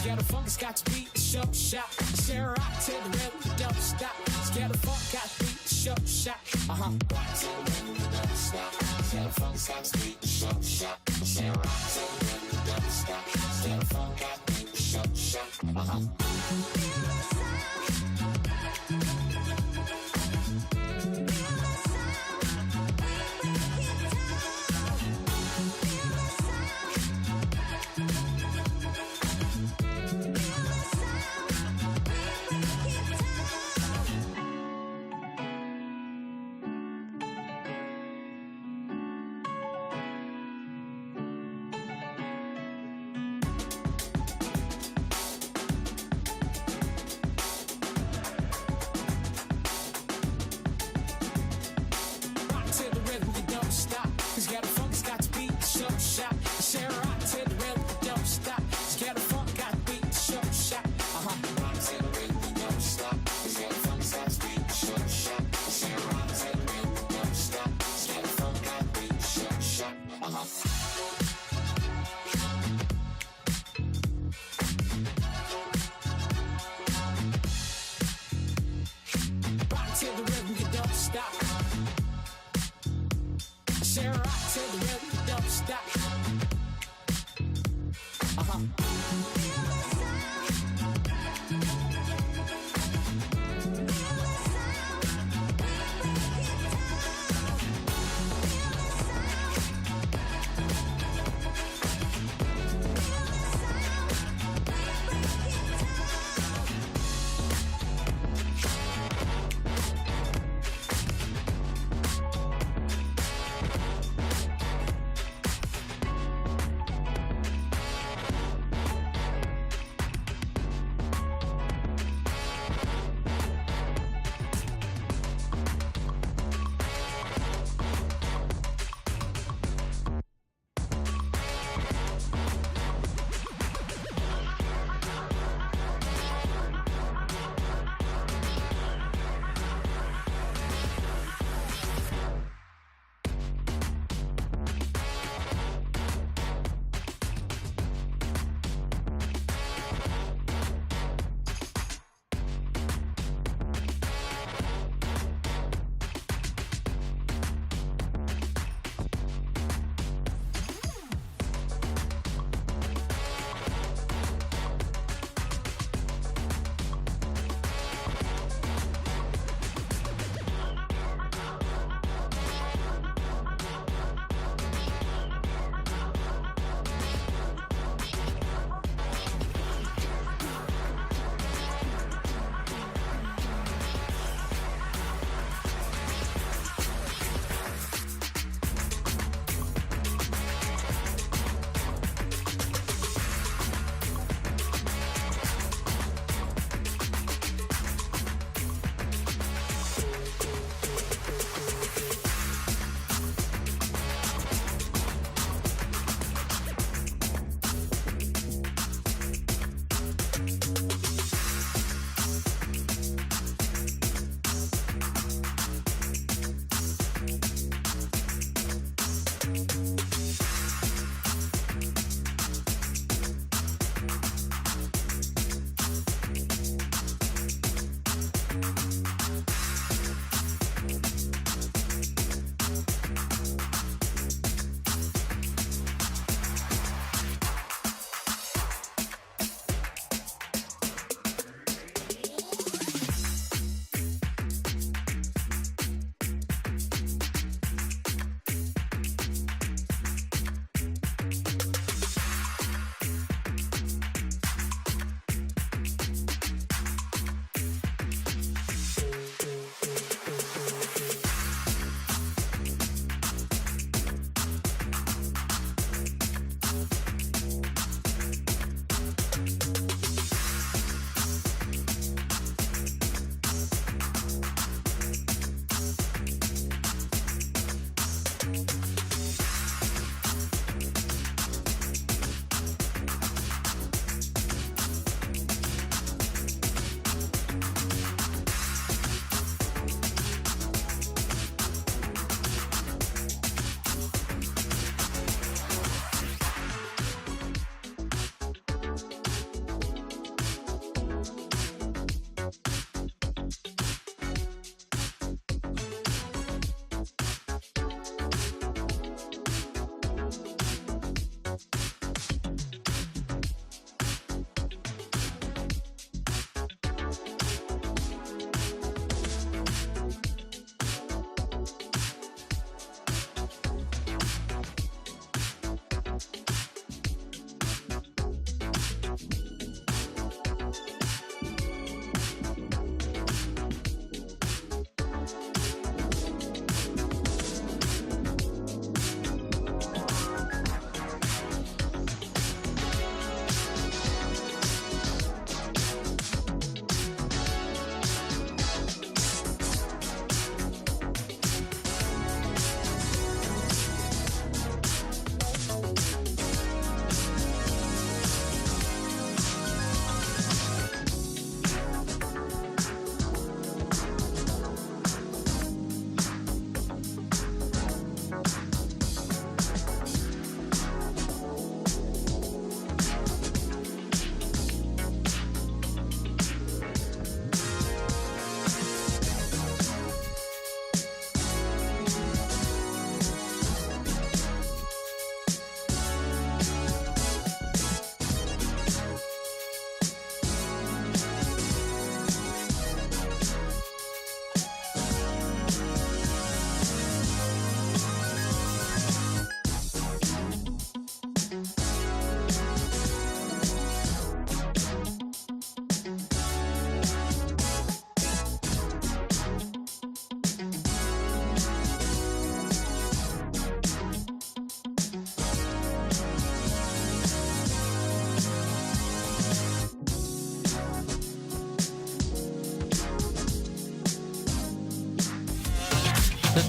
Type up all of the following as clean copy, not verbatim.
Scared of funk, it's got to beat the show shot. Share rock till the rhythm don't stop. Scared of funk, got to beat the show shot. Rock till the rhythm don't stop. Scared of funk, got to beat the show shot. Share rock till the rhythm don't stop. Scared of funk, got to beat the show shot.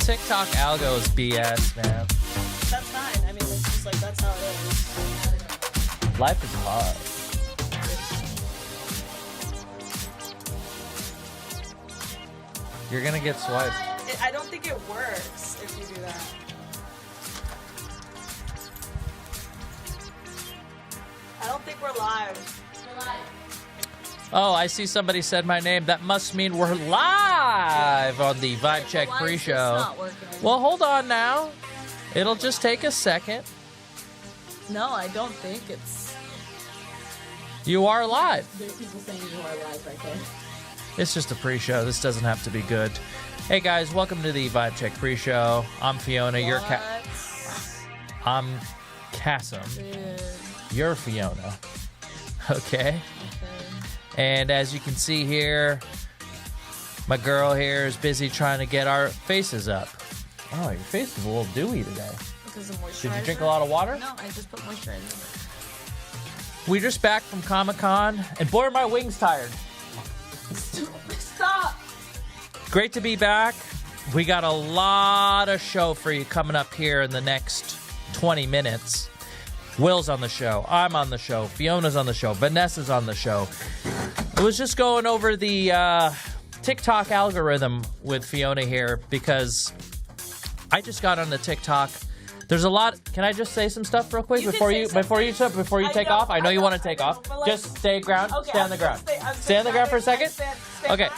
TikTok algo is BS, man. That's fine. I mean, it's just like, that's how it is. Life is hard. You're gonna get swiped. I don't think it works if you do that. I don't think we're live. We're live. Oh, I see somebody said my name. That must mean we're live on the Vibe Check pre-show. Not working? Well, hold on now. It'll just take a second. No, I don't think it's... You are live. There's people saying you are live right there. It's just a pre-show. This doesn't have to be good. Hey guys, welcome to the Vibe Check pre-show. I'm Fiona. You're I'm Kassem. Dude. You're Fiona. Okay. And as you can see here, my girl here is busy trying to get our faces up. Oh, your face is a little dewy today. Because of moisturizer. Did you drink a lot of water? No, I just put moisturizer. We're just back from Comic-Con, and boy, are my wings tired. Stop! Great to be back. We got a lot of show for you coming up here in the next 20 minutes. Will's on the show. I'm on the show. Fiona's on the show. Vanessa's on the show. I was just going over the TikTok algorithm with Fiona here because I just got on the TikTok. There's a lot. Can I just say some stuff real quick before you take off? I know you want to take off. Just stay ground. Okay, stay on the ground. Stay on the ground for a second. Okay.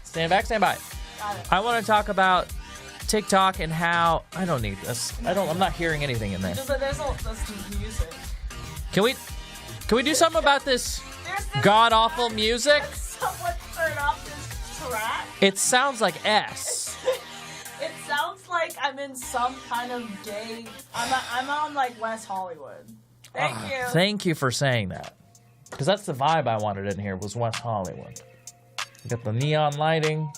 Stand back. Stand by. I want to talk about TikTok and how I don't need this. I'm not hearing anything in there. There's music. Can we do something about this god awful music? Someone turn off this track. It sounds like S. It sounds like I'm in some kind of gay. I'm on like West Hollywood. Thank you. Thank you for saying that, because that's the vibe I wanted in here was West Hollywood. You got the neon lighting.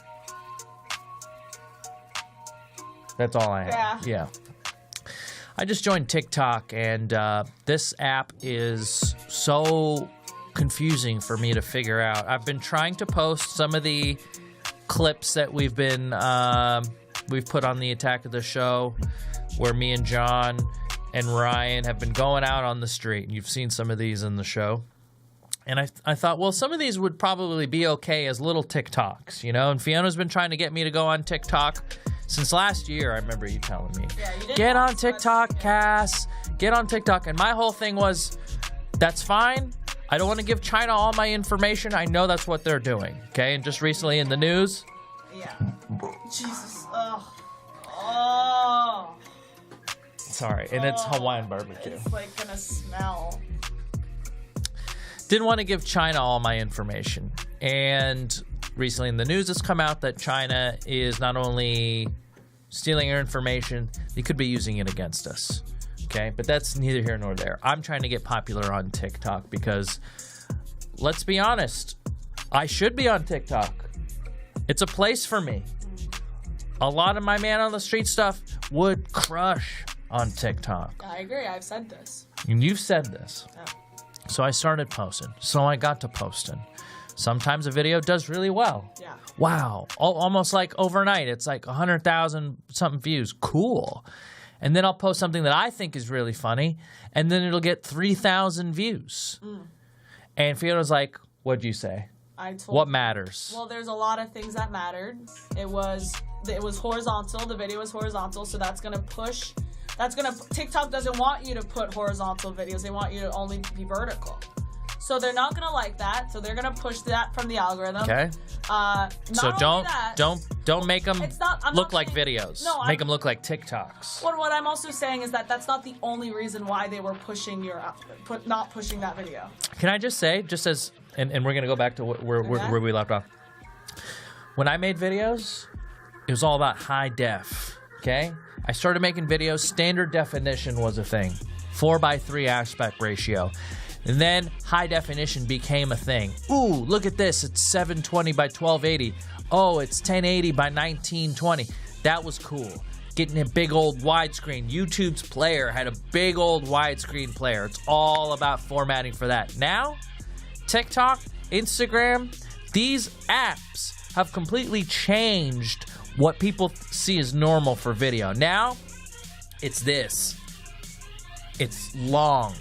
That's all I have. Yeah. I just joined TikTok, and this app is so confusing for me to figure out. I've been trying to post some of the clips that we've put on the Attack of the Show, where me and John and Ryan have been going out on the street. And you've seen some of these in the show. And I thought, well, some of these would probably be okay as little TikToks, you know? And Fiona's been trying to get me to go on TikTok since last year. I remember you telling me, get on TikTok, Cass. Get on TikTok. And my whole thing was, that's fine. I don't want to give China all my information. I know that's what they're doing, okay? And just recently in the news. Yeah. Jesus. Oh. Sorry. And it's Hawaiian barbecue. It's like gonna smell. Didn't want to give China all my information. And recently in the news, it's come out that China is not only stealing our information, they could be using it against us. Okay? But that's neither here nor there. I'm trying to get popular on TikTok because, let's be honest, I should be on TikTok. It's a place for me. A lot of my man on the street stuff would crush on TikTok. I agree. I've said this. And you've said this. Yeah. So I started posting. So I got to posting. Sometimes a video does really well. Yeah. Wow. Almost like overnight. It's like 100,000 something views. Cool. And then I'll post something that I think is really funny, and then it'll get 3,000 views. And Fiona's like, what'd you say? What matters? Well, there's a lot of things that mattered. It was horizontal. The video was horizontal, so that's gonna push. TikTok doesn't want you to put horizontal videos. They want you to only be vertical. So they're not gonna like that. So they're gonna push that from the algorithm. Okay. So don't make them look like videos. No, make them look like TikToks. What I'm also saying is that that's not the only reason why they were pushing not pushing that video. Can I just say, and we're gonna go back to where we left off. When I made videos, it was all about high def. Okay. I started making videos. Standard definition was a thing. 4:3 aspect ratio. And then high definition became a thing. Ooh, look at this. It's 720 by 1280. Oh, it's 1080 by 1920. That was cool. Getting a big old widescreen. YouTube's player had a big old widescreen player. It's all about formatting for that. Now, TikTok, Instagram, these apps have completely changed what people see as normal for video. Now, it's this. It's long.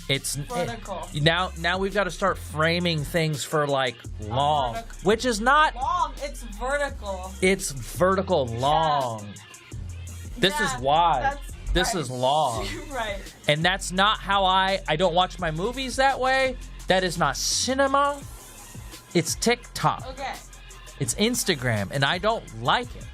It's vertical. Now we've got to start framing things for like long, which is not long. It's vertical. It's vertical long. This is wide. This is long. Right. And that's not how I don't watch my movies that way. That is not cinema. It's TikTok. Okay. It's Instagram, and I don't like it.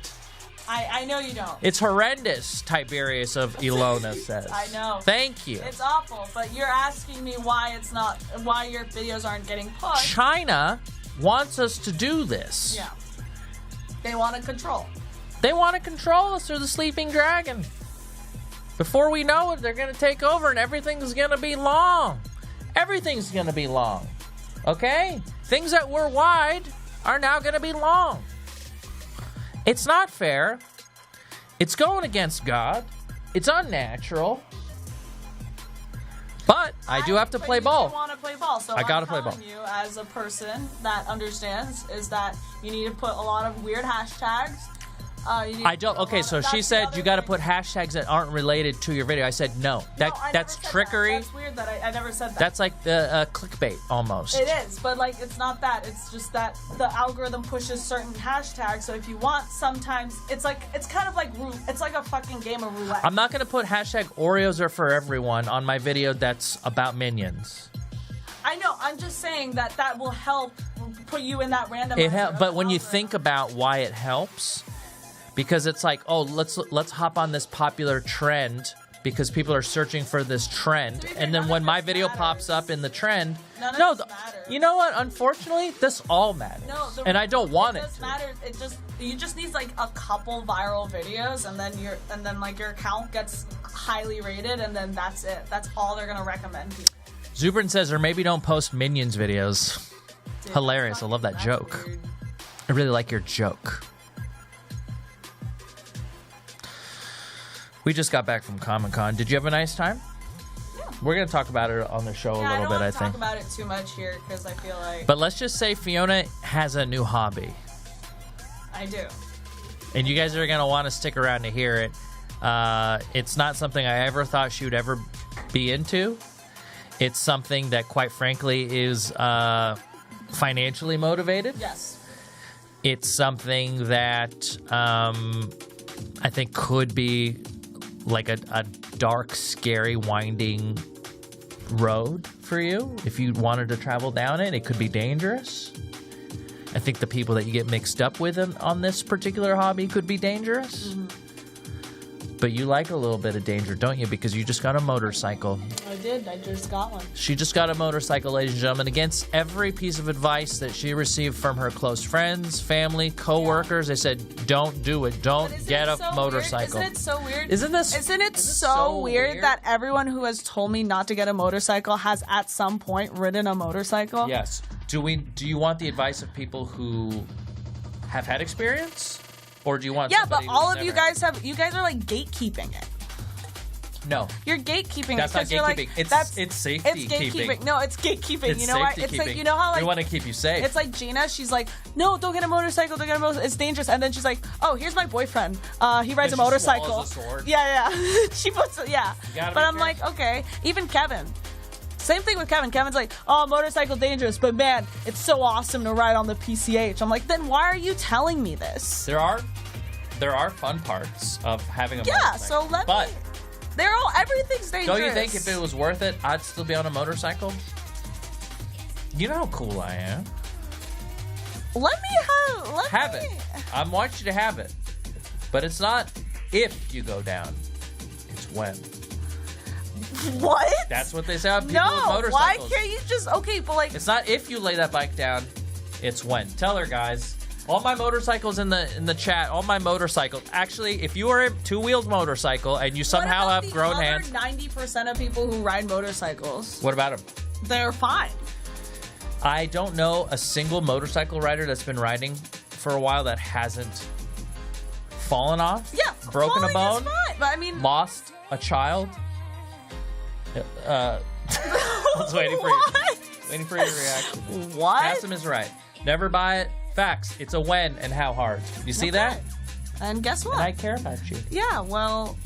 I know you don't. It's horrendous, Tiberius of Ilona says. I know. Thank you. It's awful, but you're asking me why your videos aren't getting pushed. China wants us to do this. Yeah. They want to control. They want to control us. They're the sleeping dragon. Before we know it, they're going to take over, and everything's going to be long. Everything's going to be long. Okay? Things that were wide are now going to be long. It's not fair. It's going against God. It's unnatural. But I do have to play ball. You want to play ball, so I got to play ball. you as a person that understands is that you need to put a lot of weird hashtags. I don't. Okay, so she said you got to put hashtags that aren't related to your video. I said no. That's trickery. That's weird that I never said that. That's like the clickbait almost. It is, but like it's not that. It's just that the algorithm pushes certain hashtags. So if you want, sometimes it's kind of like it's like a fucking game of roulette. I'm not gonna put hashtag Oreos are for everyone on my video that's about Minions. I know. I'm just saying that will help put you in that random. But when you think about why it helps. Because it's like, oh, let's hop on this popular trend because people are searching for this trend, and then when my video pops up in the trend, you know what? Unfortunately, this all matters, and I don't want it. It matters. You just need like a couple viral videos, and then like your account gets highly rated, and then that's it. That's all they're gonna recommend you. Zubrin says, or maybe don't post Minions videos. Dude, hilarious! I love that joke. Weird. I really like your joke. We just got back from Comic-Con. Did you have a nice time? Yeah. We're going to talk about it on the show a little bit, I think. I don't want to talk about it too much here because I feel like... But let's just say Fiona has a new hobby. I do. And you guys are going to want to stick around to hear it. It's not something I ever thought she would ever be into. It's something that, quite frankly, is financially motivated. Yes. It's something that I think could be... like a dark, scary, winding road for you. If you wanted to travel down it, it could be dangerous. I think the people that you get mixed up with on this particular hobby could be dangerous. Mm-hmm. But you like a little bit of danger, don't you? Because you just got a motorcycle. I did. I just got one. She just got a motorcycle, ladies and gentlemen. Against every piece of advice that she received from her close friends, family, co-workers, they said, don't do it. Don't get a motorcycle. Isn't it so weird? Isn't it so weird that everyone who has told me not to get a motorcycle has at some point ridden a motorcycle? Yes. Do you want the advice of people who have had experience? Or do you want but all of you guys are like gatekeeping it. No. You're gatekeeping That's it. That's not gatekeeping. Like, it's safety keeping. No, it's gatekeeping. It's you know what? It's keeping. Like, you know how like... We want to keep you safe. It's like Gina. She's like, no, don't get a motorcycle. Don't get a motorcycle. It's dangerous. And then she's like, oh, here's my boyfriend. He rides a motorcycle. A sword. Yeah. She puts But I'm careful. like, okay. Even Kevin. Same thing with Kevin. Kevin's like, oh, motorcycle dangerous, but man, it's so awesome to ride on the PCH. I'm like, then why are you telling me this? There are fun parts of having a motorcycle. Yeah, so everything's dangerous. Don't you think if it was worth it, I'd still be on a motorcycle? You know how cool I am. Let me have it. I want you to have it. But it's not if you go down. It's when. What? That's what they say about people with motorcycles. Why can't you just... Okay, but like... It's not if you lay that bike down. It's when. Tell her, guys. All my motorcycles in the chat, all my motorcycles. Actually, if you are a two-wheeled motorcycle and you somehow have grown hands... 90% of people who ride motorcycles. What about them? They're fine. I don't know a single motorcycle rider that's been riding for a while that hasn't fallen off. Yeah, broken a bone. Is fine, but I mean, lost a child. I was waiting for you. Waiting for your reaction. What? Kassem is right. Never buy it. Facts. It's a when and how hard. You see that? And guess what? And I care about you. Yeah, well,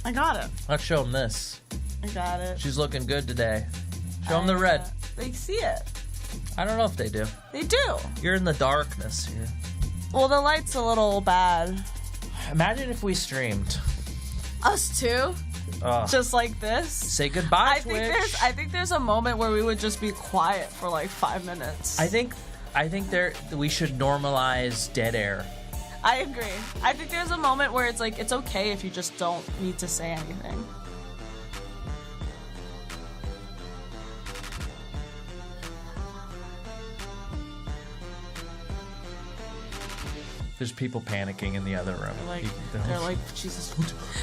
I got it. Let's show them this. I got it. She's looking good today. Show them the red. They see it. I don't know if they do. They do. You're in the darkness here. Well, the light's a little bad. Imagine if we streamed. Us too? Just like this? Say goodbye, Twitch. I think there's a moment where we would just be quiet for like 5 minutes. I think we should normalize dead air. I agree. I think there's a moment where it's like, it's okay if you just don't need to say anything. There's people panicking in the other room. They're like, Jesus.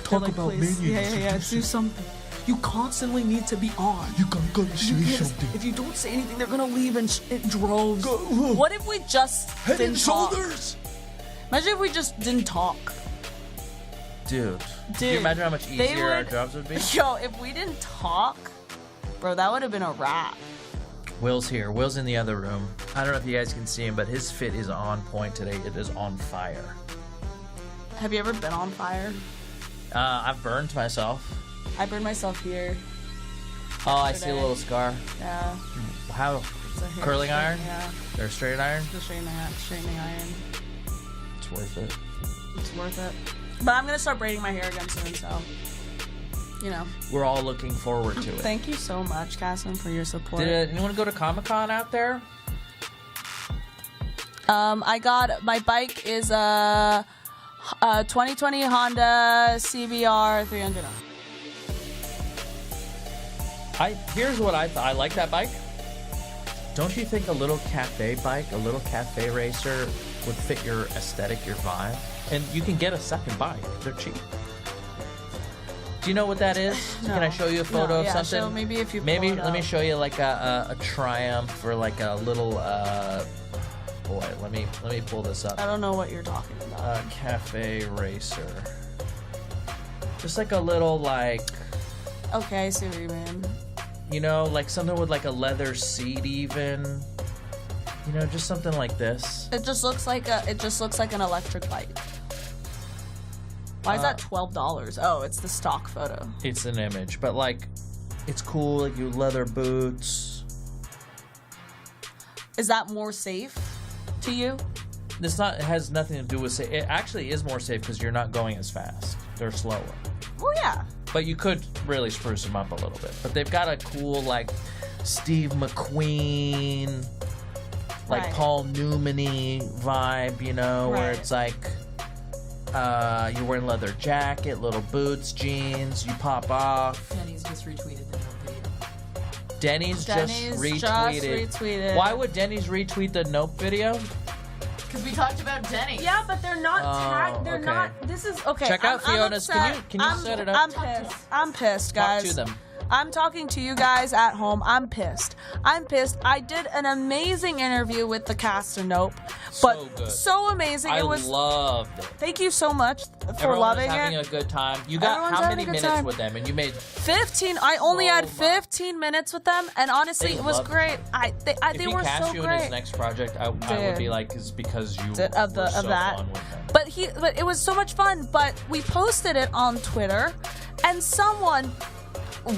Talk about minions. Yeah, do something. You constantly need to be on. You gotta say something. If you don't say anything, they're gonna leave in droves. What if we just Head didn't and talk? shoulders. Imagine if we just didn't talk. Dude. Can you imagine how much easier our jobs would be? Yo, if we didn't talk, bro, that would have been a wrap. Will's here. Will's in the other room. I don't know if you guys can see him, but his fit is on point today. It is on fire. Have you ever been on fire? I've burned myself. I burned myself here. Oh, I see a little scar. Yeah. How? Curling iron? Yeah. Or straight iron? The straightening iron. It's worth it. It's worth it. But I'm gonna start braiding my hair again soon, so you know. We're all looking forward to it. Thank you so much, Kassem, for your support. Did anyone go to Comic-Con out there? I got my bike is a 2020 Honda CBR 300. Here's what I thought. I like that bike. Don't you think a little cafe bike, a little cafe racer would fit your aesthetic, your vibe? And you can get a second bike. They're cheap. Do you know what that is? No. Can I show you a photo of something? So maybe if you maybe pull it let me up. show you like a Triumph or like a little boy. Let me pull this up. I don't know what you're talking about. Cafe racer. Just like a little like. Okay, I see what you mean. You know, like something with like a leather seat even. You know, just something like this. It just looks like an electric bike. Why is that $12? Oh, it's the stock photo. It's an image, but like, it's cool. Like you leather boots. Is that more safe to you? It has nothing to do with safe. It actually is more safe because you're not going as fast. They're slower. Well, yeah. But you could really spruce them up a little bit. But they've got a cool like Steve McQueen, like Right. Paul Newman-y vibe, you know, where Right. it's like you're wearing leather jacket, little boots, jeans, you pop off. Denny's just retweeted the note video. Denny's just retweeted. Why would Denny's retweet the Nope video? Because we talked about Denny. Yeah, but they're not tagged. They're okay. not. This is okay. Check out I'm Fiona's. upset. Can you set it up? I'm pissed. I'm pissed, guys. Talk to them. I'm talking to you guys at home. I'm pissed. I did an amazing interview with the cast of Nope, but So good. so amazing. I It was. loved it. Thank you so much for Everyone loving was having it. a good time. You got Everyone's how having many a good minutes time. with them? And you made 15. I only So had much. 15 minutes with them, and honestly, They it was loved great. it. They if he were cast so you in his great. next project, I would be like, it's because you Of were so that. fun with them. But it was so much fun. But we posted it on Twitter, and someone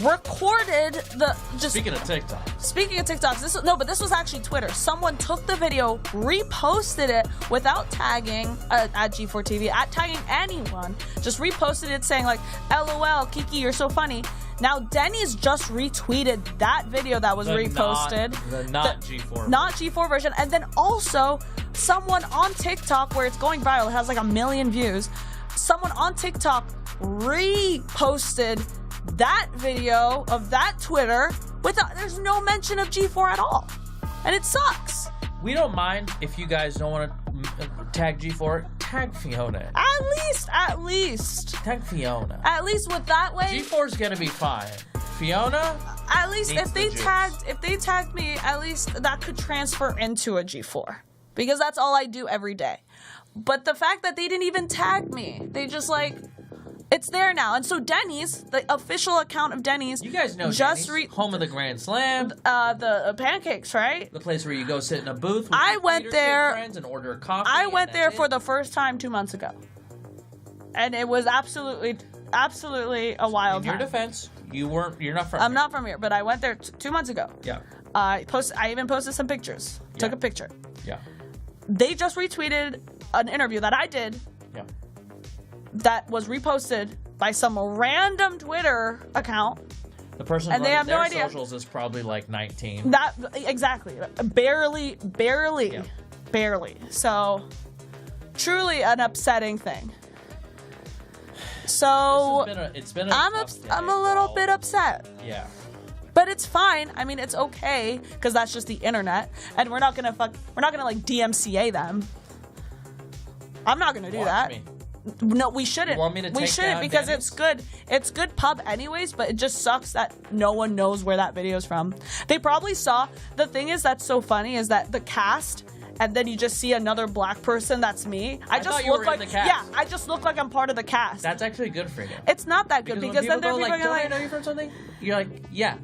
recorded the just. Speaking of TikTok, Speaking of TikToks, this was actually Twitter. Someone took the video, reposted it without tagging at G4TV, tagging anyone. Just reposted it saying like, "LOL, Kiki, you're so funny." Now Denny's just retweeted that video that was reposted. Not G4. Not G4 version, and then also someone on TikTok where it's going viral. It has like 1 million views. Someone on TikTok reposted that video of that Twitter there's no mention of G4 at all, and it sucks. We don't mind if you guys don't want to tag G4. Tag Fiona. At least Tag Fiona. with that way. G4's gonna be fine. Fiona. At least needs if the they juice. tagged me, at least that could transfer into a G4 because that's all I do every day. But the fact that they didn't even tag me, they just like. It's there now, and so Denny's, the official account of Denny's, You guys know just Denny's, home of the Grand Slam, the pancakes, right? the place where you go sit in a booth with I your went leadership there- friends and order a coffee. I and went there that's for it. the first time 2 months ago. and it was absolutely a wild In your time. defense, you're not from I'm not from here, but I went there 2 months ago. Yeah. I even posted some pictures. Took a picture. Yeah. They just retweeted an interview that I did. Yeah. That was reposted by some random Twitter account. The person And they running have no their idea. socials is probably like 19. That exactly, barely. So, truly an upsetting thing. So It's been a I'm tough day I'm a little for bit all- upset, Yeah. but it's fine. I mean, it's okay because that's just the internet, and we're not gonna like DMCA them. I'm not gonna do Watch that. me. No, we shouldn't. You want me to we take shouldn't down because Denny's? it's good. It's good pub anyways, but it just sucks that no one knows where that video's from. They probably saw. The thing is that's so funny is that the cast, and then you just see another black person. That's me. I just thought you look were like in the cast. yeah. I just look like I'm part of the cast. That's actually good for you. It's not that good because then when they're people go people like, are don't I know like, you from something? You're like, yeah.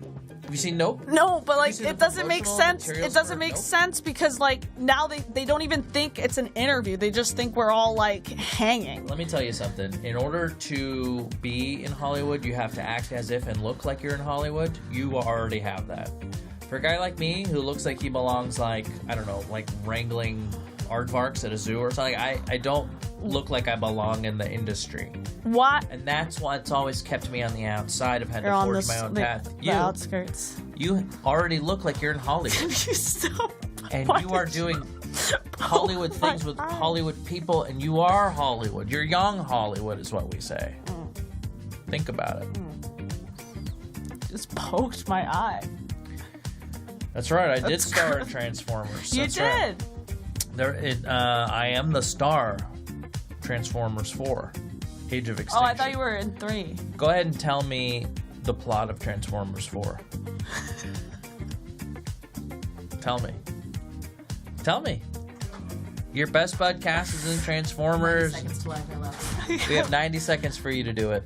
Have you seen Nope? no, but like seen the it doesn't make promotional sense. materials It doesn't for make Nope? sense because like now they don't even think it's an interview. They just think we're all like hanging. Let me tell you something. In order to be in Hollywood, you have to act as if and look like you're in Hollywood. You already have that. For a guy like me who looks like he belongs like, I don't know, like wrangling aardvarks at a zoo or something, I don't look like I belong in the industry. What? And that's what's always kept me on the outside of had You're to on forge the, my own the, path. the outskirts. You already look like you're in Hollywood. You so. And Why you are did doing Hollywood my things with eyes. Hollywood people, and you are Hollywood. You're young Hollywood, is what we say. Think about it. Just poked my eye. That's right. I did star in Transformers. You That's did. Right. I am the star. Transformers 4, Age of Extinction. Oh, I thought you were in 3. Go ahead and tell me the plot of Transformers 4. Tell me. Tell me. Your best bud cast is in Transformers. 20 seconds till I left. We have 90 seconds for you to do it.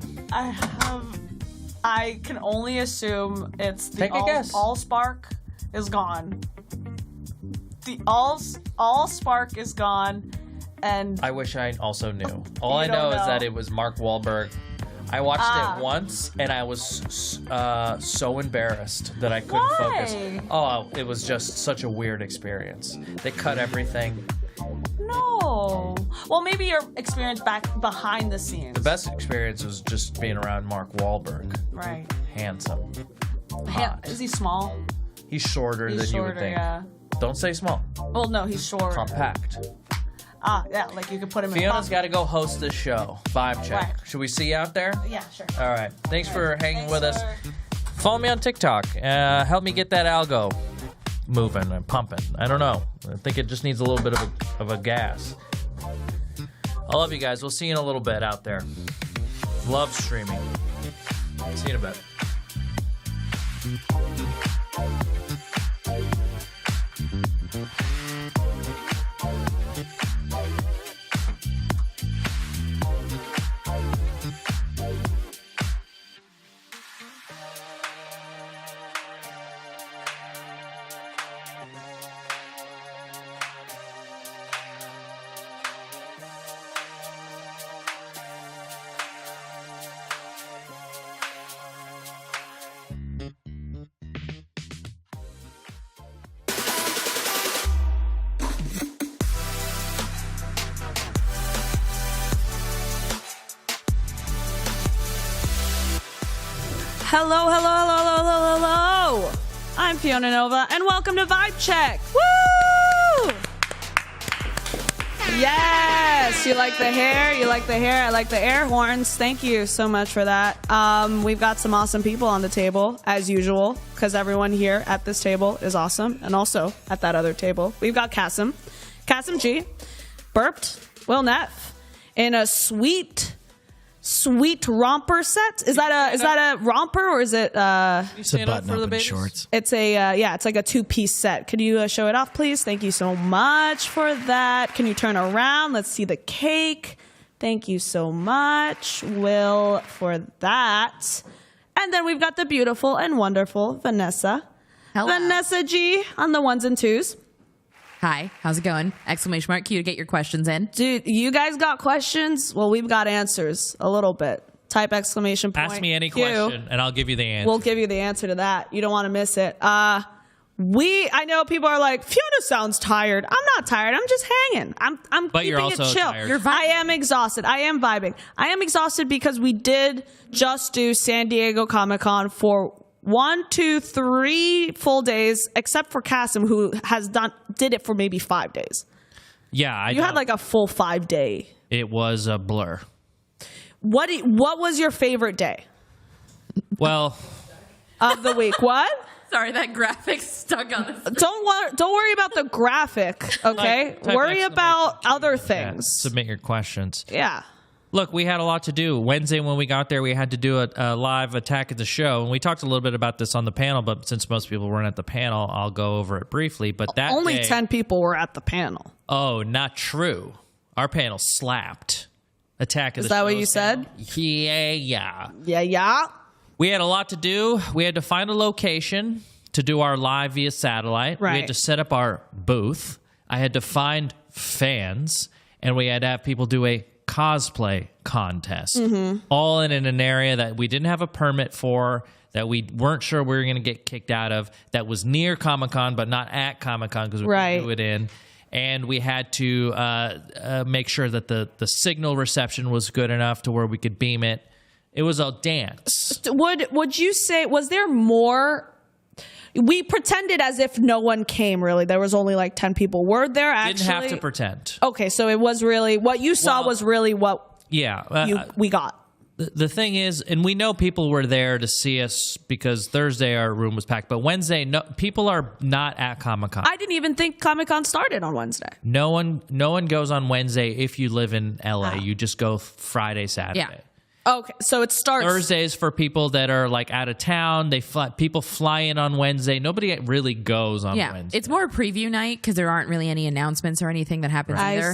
I can only assume it's the Take a guess. all spark is gone. The all spark is gone, and I wish I also knew. All I You know don't is that know. it was Mark Wahlberg. I watched it once, and I was so embarrassed that I couldn't focus. Why? Oh, it was just such a weird experience. They cut everything. no. Well, maybe your experience back behind the scenes. The best experience was just being around Mark Wahlberg. Right. Handsome. Yeah, Hot. is he small? He's shorter He's than shorter, you would think. yeah. Don't say small. Well, no, he's short. Compact. Yeah, like you could put him Fiona's in. got to go host this show. Vibe check. Right. Should we see you out there? Yeah, sure. All right. Thanks for hanging with us. sir. Follow me on TikTok. Help me get that algo moving and pumping. I don't know. I think it just needs a little bit of a gas. I love you guys. We'll see you in a little bit out there. Love streaming. See you in a bit. Hello, hello, hello, hello, hello, hello. I'm Fiona Nova, and welcome to Vibe Check. Woo! Yes, you like the hair? You like the hair? I like the air horns. Thank you so much for that. We've got some awesome people on the table, as usual, because everyone here at this table is awesome, and also at that other table. We've got Kassem G, burped, Will Neff, in a sweet romper set. Is that a romper or is it It's a button up and shorts. it's a it's like a 2-piece set. Could you show it off, please? Thank you so much for that. Can you turn around? Let's see the cake. Thank you so much, Will, for that. And then we've got the beautiful and wonderful Vanessa. Hello. Vanessa G on the 1s and 2s. Hi, how's it going? Exclamation mark Q to get your questions in. Dude, you guys got questions? Well, we've got answers a little bit. Type exclamation point. Ask me any Q. question, and I'll give you the answer. We'll give you the answer to that. You don't want to miss it. I know people are like, Fiona sounds tired. I'm not tired. I'm just hanging. I'm But keeping you're also it chill. tired. You're vibing. I am exhausted. I am vibing. I am exhausted because we did just do San Diego Comic-Con for 1, 2, 3 full days, except for Kassem, who did it for maybe 5 days. Yeah, You had like a full 5 day. It was a blur. What was your favorite day Well, of the week? What? Sorry, that graphic stuck on the Don't worry about the graphic, okay? Type Worry about exclamation other yeah, things. submit your questions. Yeah. Look, we had a lot to do. Wednesday when we got there, we had to do a live attack at the show. And we talked a little bit about this on the panel, but since most people weren't at the panel, I'll go over it briefly. But that Only day, 10 people were at the panel. Oh, not true. Our panel slapped. Attack of Is the that what Shows you said? panel. Yeah. Yeah. We had a lot to do. We had to find a location to do our live via satellite. We Right. had to set up our booth. I had to find fans, and we had to have people do a cosplay contest. All in an area that we didn't have a permit for, that we weren't sure we were going to get kicked out of, that was near Comic-Con but not at Comic-Con because we Right. couldn't do it in. And we had to make sure that the signal reception was good enough to where we could beam it. It was a dance. Would you say, was there more? We pretended as if no one came, really. There was only like 10 people. Were there actually? Didn't have to pretend. Okay, so it was really, what you saw Well, was really what Yeah. we got. The thing is, and we know people were there to see us because Thursday our room was packed, but Wednesday, no, people are not at Comic-Con. I didn't even think Comic-Con started on Wednesday. No one goes on Wednesday if you live in LA. You just go Friday, Saturday. Yeah. Okay, so it starts. Thursdays for people that are like out of town. People fly in on Wednesday. Nobody really goes on Yeah, Wednesday. it's more preview night because there aren't really any announcements or anything that happens either.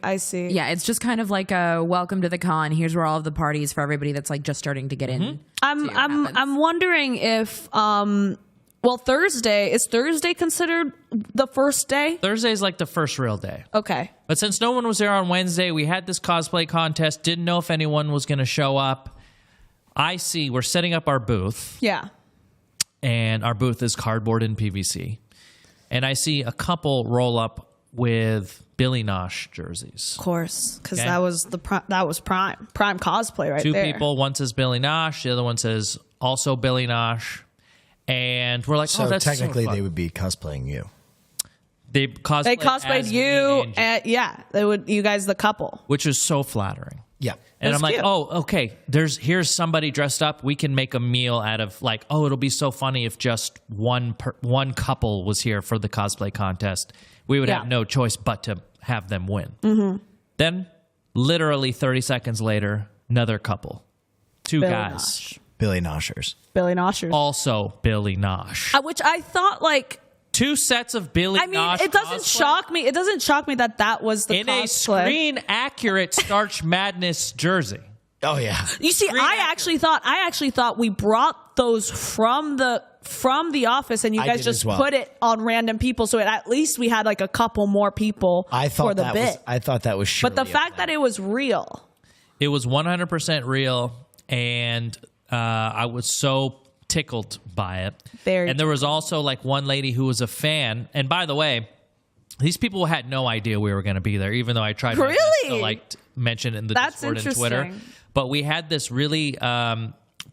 I see. Yeah, it's just kind of like a welcome to the con. Here's where all of the parties for everybody that's like just starting to get in. I'm wondering if Thursday is Thursday considered the first day? Thursday's like the first real day. Okay. But since no one was there on Wednesday, we had this cosplay contest. Didn't know if anyone was going to show up. We're setting up our booth. Yeah. And our booth is cardboard and PVC. And I see a couple roll up with Billy Nosh jerseys. Of course, because Okay. that was prime cosplay right Two there. people. One says Billy Nosh. The other one says also Billy Nosh. And we're like, So that's technically so fun. they would be cosplaying you. They cosplayed as you, me and Angie, they would. You guys, the couple. which is so flattering. Yeah. And That's I'm like, cute. oh, okay. Here's somebody dressed up. We can make a meal out of like, oh, it'll be so funny if just one couple was here for the cosplay contest. We would have no choice but to have them win. Mm-hmm. Then, literally 30 seconds later, another couple, two Billy guys, Nosh. Billy Noshers. Billy Noshers. also Billy Nosh. Which I thought like. Two sets of Billy I mean, Nosh. it doesn't cosplay shock me. It doesn't shock me that was the in cosplay. a screen accurate Starch Madness jersey. Oh yeah. You see, I actually thought we brought those from the office, and you I guys did just as well. put it on random people, so at least we had like a couple more people I thought for the that bit. I thought that was surely But the fact that it was real, It was 100% real, and I was so tickled by it. And there was also like one lady who was a fan. And by the way, these people had no idea we were going to be there, even though I tried my best to like mention it in the Discord and Twitter. interesting. But we had this really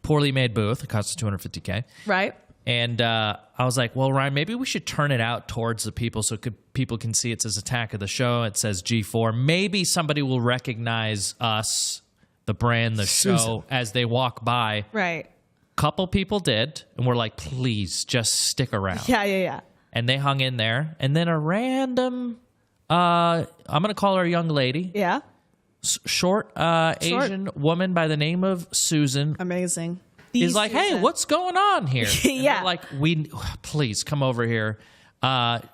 poorly made booth. It cost us $250K. right? And I was like, well, Ryan, maybe we should turn it out towards the people so people can see it says Attack of the Show. It says G4. Maybe somebody will recognize us, the brand, the show, as they walk by. Right. Couple people did, and we're like, please, just stick around. Yeah. And they hung in there. And then a random, I'm going to call her a young lady, Yeah. short Asian woman by the name of Susan. Amazing. Is like, hey, what's going on here? And Yeah. they're like, please come over here.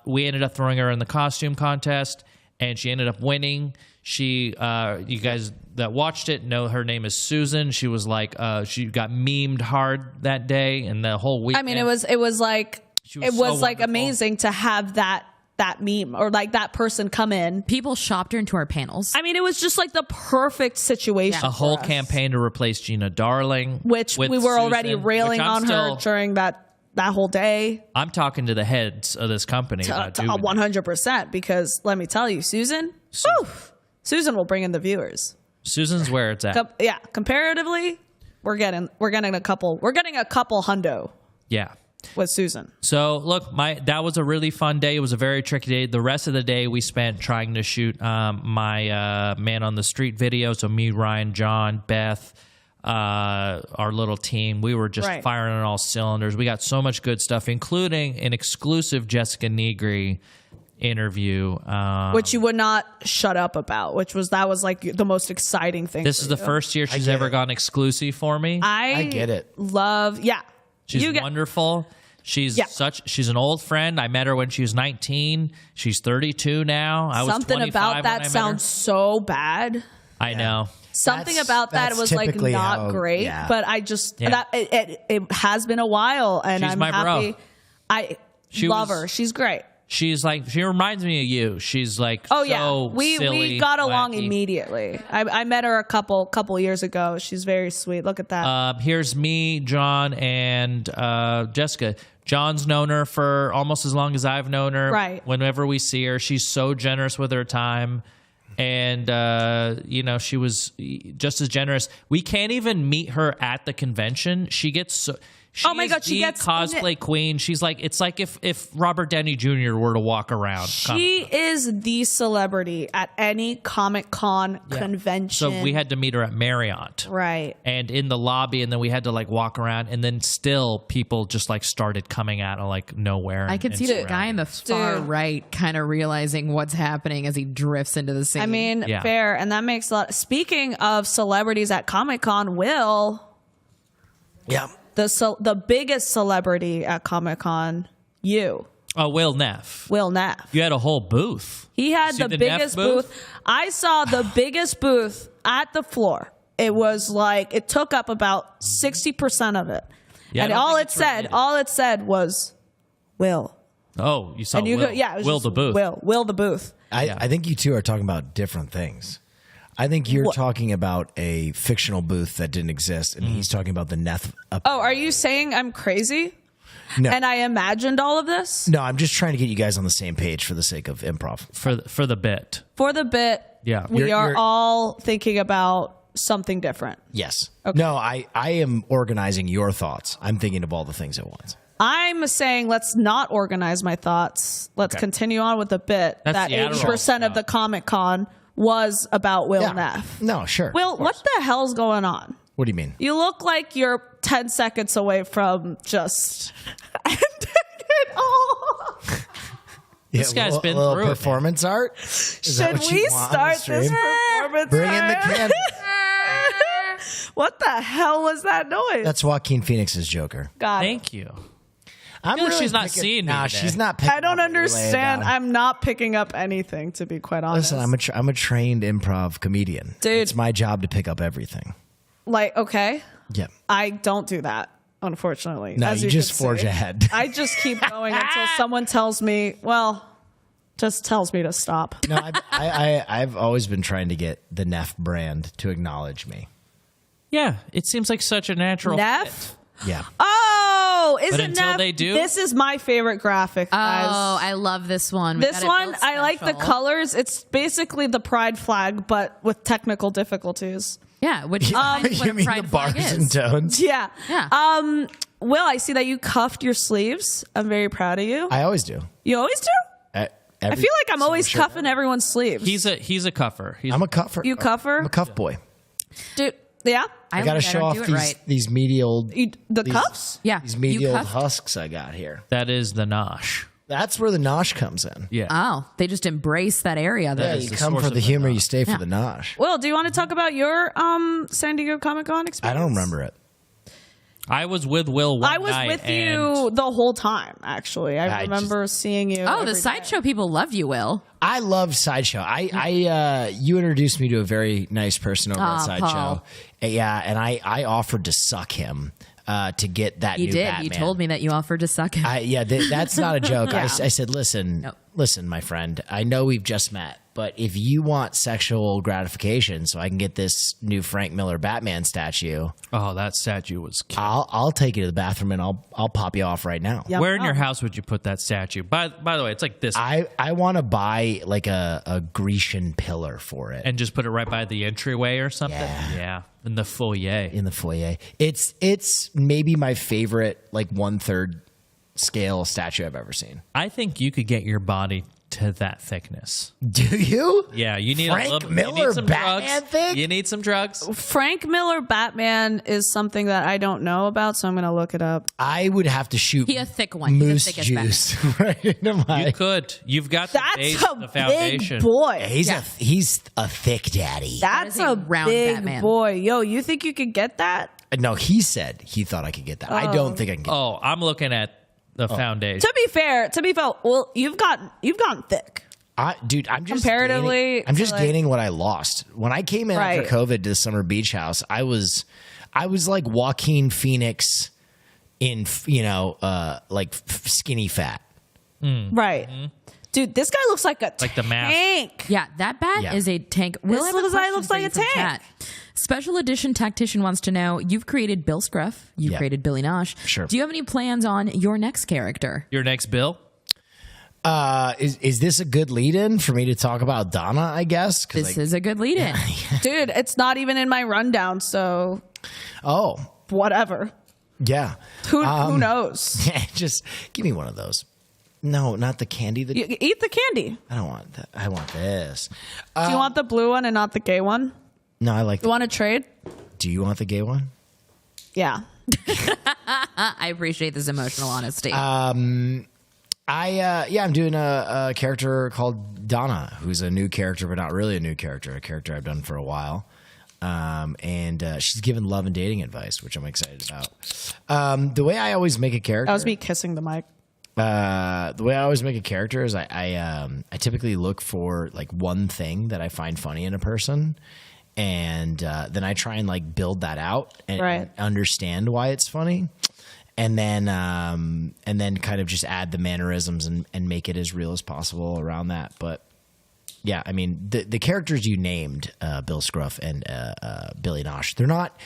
We ended up throwing her in the costume contest, and she ended up winning. She, you guys that watched it know her name is Susan. She was like, she got memed hard that day and the whole weekend. I mean, it was like She was so wonderful. amazing to have that that meme or like that person come in. People shopped her into our panels. I mean, it was just like the perfect situation. A whole campaign to replace Gina Darling, which we were already railing on her during that whole day. I'm talking to the heads of this company about doing 100%, because let me tell you, Susan will bring in the viewers. Susan's where it's at. Yeah, comparatively, we're getting a couple hundo. Yeah. With Susan. So look, that was a really fun day. It was a very tricky day. The rest of the day we spent trying to shoot my Man on the Street video. So me, Ryan, John, Beth, our little team, we were just firing on all cylinders. We got so much good stuff, including an exclusive Jessica Negri interview, which you would not shut up about. That was like the most exciting thing. This is the first year she's ever gone exclusive for me. I get it. She's wonderful. She's an old friend. I met her when she was 19. She's 32 now. I was something 25 about when that I met sounds so bad. I know. Something about that was like not great, but I just it has been a while, and she's I'm my happy. bro. I love her. She's great. She's like, she reminds me of you. She's like, we got along immediately. I met her a couple years ago. She's very sweet. Look at that. Here's me, John, and Jessica. John's known her for almost as long as I've known her. Right. Whenever we see her, she's so generous with her time. And, she was just as generous. We can't even meet her at the convention. She gets so... Oh my God, she gets cosplay queen. She's like, it's like if Robert Downey Jr. were to walk around. She is the celebrity at any Comic-Con convention. So we had to meet her at Marriott. Right. And in the lobby, and then we had to like walk around, and then still people just like started coming out of like nowhere. I could see the guy in the far right kind of realizing what's happening as he drifts into the scene. I mean, fair. And that makes a lot. Speaking of celebrities at Comic-Con, Will. Yeah. The biggest celebrity at Comic-Con, you. Oh, Will Neff. Will Neff. You had a whole booth. He had the biggest booth? I saw the biggest booth at the floor. It was like, it took up about 60% of it. Yeah, and all it said was, Will. Oh, you saw Will. Will the booth. Will the booth. I think you two are talking about different things. I think you're talking about a fictional booth that didn't exist, and he's talking about the Neff. Are you saying I'm crazy? No. And I imagined all of this? No, I'm just trying to get you guys on the same page for the sake of improv. For the bit. For the bit, we are all thinking about something different. Yes. Okay. No, I am organizing your thoughts. I'm thinking of all the things at once. I'm saying let's not organize my thoughts. Let's continue on with the bit. That's that 80% of the Comic-Con was about Will Neff. No, sure. Will, what the hell's going on? What do you mean? You look like you're 10 seconds away from just ending it all. This guy's been through performance art. Should we start this performance Bring in the canvas. What the hell was that noise? That's Joaquin Phoenix's Joker. Thank you. She's not seeing me. Nah, she's not picking I don't understand. I'm not picking up anything, to be quite honest. Listen, I'm a trained improv comedian. Dude. It's my job to pick up everything. Like, okay. Yeah. I don't do that, unfortunately. No, you just forge ahead. I just keep going until someone tells me, just tells me to stop. No, I've always been trying to get the Neff brand to acknowledge me. Yeah, it seems like such a natural Neff? fit. Yeah. Oh, isn't until Neff? they do? This is my favorite graphic, guys. Oh, I love this one. This one, I like the colors. It's basically the pride flag, but with technical difficulties. Yeah, which you mean the bars and tones? Yeah. Yeah. Will, I see that you cuffed your sleeves. I'm very proud of you. I always do. You always do? I feel like I'm always cuffing everyone's sleeves. He's a cuffer. I'm a cuffer. You cuffer? I'm a cuff boy. Dude, yeah? I got to show off these medial... cuffs? Yeah. These medial husks I got here. That is the nosh. That's where the nosh comes in. Yeah. Oh, they just embrace that area. Yeah, you come for the humor, you stay for the nosh. Will, do you want to talk about your San Diego Comic-Con experience? I don't remember it. I was with Will one night. I was with you the whole time, actually. I remember seeing you. Oh, the sideshow people love you, Will. I love Sideshow. You introduced me to a very nice person over at Sideshow. Paul. Yeah, and I offered to suck him to get that new Batman. You told me that you offered to suck him. That's not a joke. I said, listen, listen, my friend, I know we've just met, but if you want sexual gratification so I can get this new Frank Miller Batman statue, Oh, that statue was cute. I'll take you to the bathroom and I'll pop you off right now. Yum, Where in your yum. house would you put that statue? By the way, it's like this. I want to buy like a Grecian pillar for it And just put it right by the entryway or something? Yeah. In the foyer. in the foyer. It's maybe my favorite like 1/3 scale statue I've ever seen. I think you could get your body to that thickness. Do you? Yeah, you need Frank a little Miller you need some Batman drugs. thick? You need some drugs. Frank Miller Batman is something that I don't know about, so I'm gonna look it up. I would have to shoot He a thick one. He the moose thickest juice right into my. You could. You've got the base, That's the a foundation. big boy. He's a thick daddy. That's That is a a round big Batman. boy. Yo, you think you could get that? No, he said he thought I could get that. I don't think I can get. Oh, I'm looking at the foundation. To be fair, well, you've gotten thick. Dude, I'm just Comparatively gaining, I'm just to, like- gaining what I lost when I came in Right. after COVID to the summer beach house. I was like Joaquin Phoenix in like skinny fat. Right. Dude, this guy looks like a Like the mask. tank. Yeah, that bat Yeah. is a tank. Will, I have a little guy question looks for like you a from tank. chat. Special edition tactician wants to know: you've created Bill Scruff, you've Yeah. created Billy Nosh. Sure. Do you have any plans on your next character? Your next bill? Is this a good lead-in for me to talk about Donna? I guess. 'Cause, This is a good lead-in. Dude, it's not even in my rundown, so oh whatever. yeah. Who knows? Just give me one of those. No, not the candy. You eat the candy. I don't want that. I want this. Do you want the blue one and not the gay one? No, I like. You want to trade? Do you want the gay one? Yeah. I appreciate this emotional honesty. I'm doing a character called Donna, who's a new character, but not really a new character. A character I've done for a while, and she's given love and dating advice, which I'm excited about. The way I always make a character. That was me kissing the mic. The way I always make a character is I typically look for like one thing that I find funny in a person, and then I try and like build that out and, Right. and understand why it's funny, and then kind of just add the mannerisms and make it as real as possible around that. But yeah, I mean the characters you named, Bill Scruff and Billy Nosh, they're not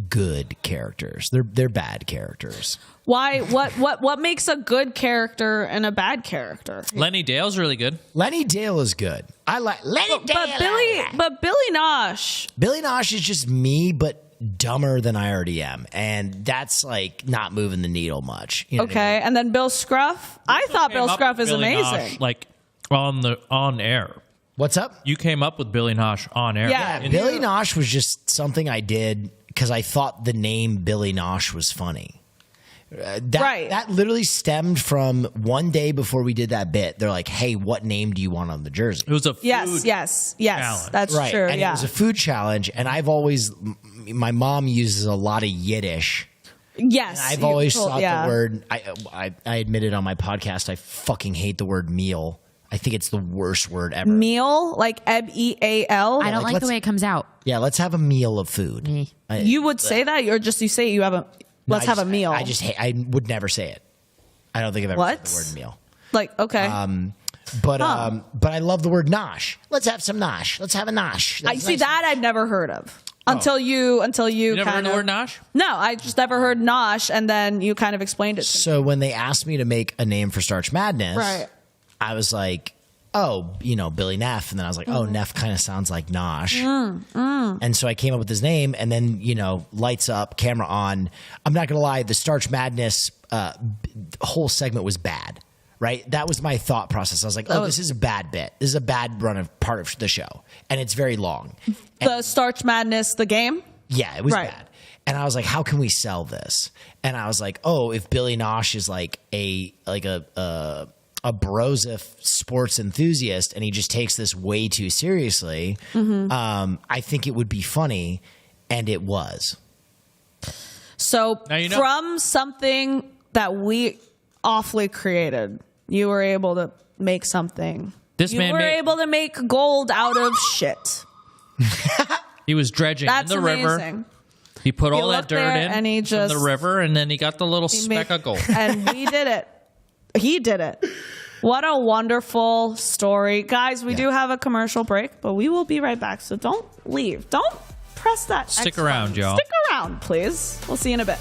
good characters. They're bad characters. Why? What makes a good character and a bad character? Lenny Dale's really good. Lenny Dale is good. I like Lenny Dale. But Billy Nosh. Billy Nosh is just me, but dumber than I already am, and that's like not moving the needle much. You know what I Okay, mean? and then Bill Scruff. I thought Bill Came up Scruff with is Billy amazing. Nosh, like on air. What's up? You came up with Billy Nosh on air. Yeah, And Billy Nosh was just something I did because I thought the name Billy Nosh was funny. That literally stemmed from one day before we did that bit. They're like, "Hey, what name do you want on the jersey?" It was a food Yes. challenge. That's Right, true. and Yeah. it was a food challenge, and I've always, my mom uses a lot of Yiddish. Yes. I've you always told- thought yeah. the word. I admitted on my podcast I fucking hate the word meal. I think it's the worst word ever. meal, like meal. I don't like the let's- way it comes out. Yeah, let's have a meal of food. You would say that, or just you say you have a. Let's have a meal. I just hate. I would never say it. I don't think I've ever What? said the word meal. like okay. But I love the word nosh. Let's have some nosh. Let's have a nosh. I That's see nice. that I'd never heard of until you You never kind heard the of word Nosh? No, I just never heard nosh, and then you kind of explained it to me. So when they asked me to make a name for Starch Madness, Right. I was like, oh, Billy Neff. And then I was like, oh, Neff kind of sounds like Nosh. And so I came up with his name, and then, lights up, camera on. I'm not going to lie, the Starch Madness whole segment was bad, right? That was my thought process. I was like, this is a bad bit. This is a bad run of part of the show. And it's very long. The Starch Madness, the game. Yeah, it was Right. bad. And I was like, how can we sell this? And I was like, oh, if Billy Nosh is like a brosif sports enthusiast and he just takes this way too seriously, I think it would be funny, and it was. So Now you know. from something that we awfully created, you were able to make something. This You man were made- able to make gold out of shit. He was dredging That's in the river. amazing. He put all that looked dirt there in and he from just- the river, and then he got the little He speck made- of gold. And we did it. He did it. What a wonderful story. Guys, we do have a commercial break, but we will be right back. So don't leave. Don't press that. Stick around, y'all. Stick around, please. We'll see you in a bit.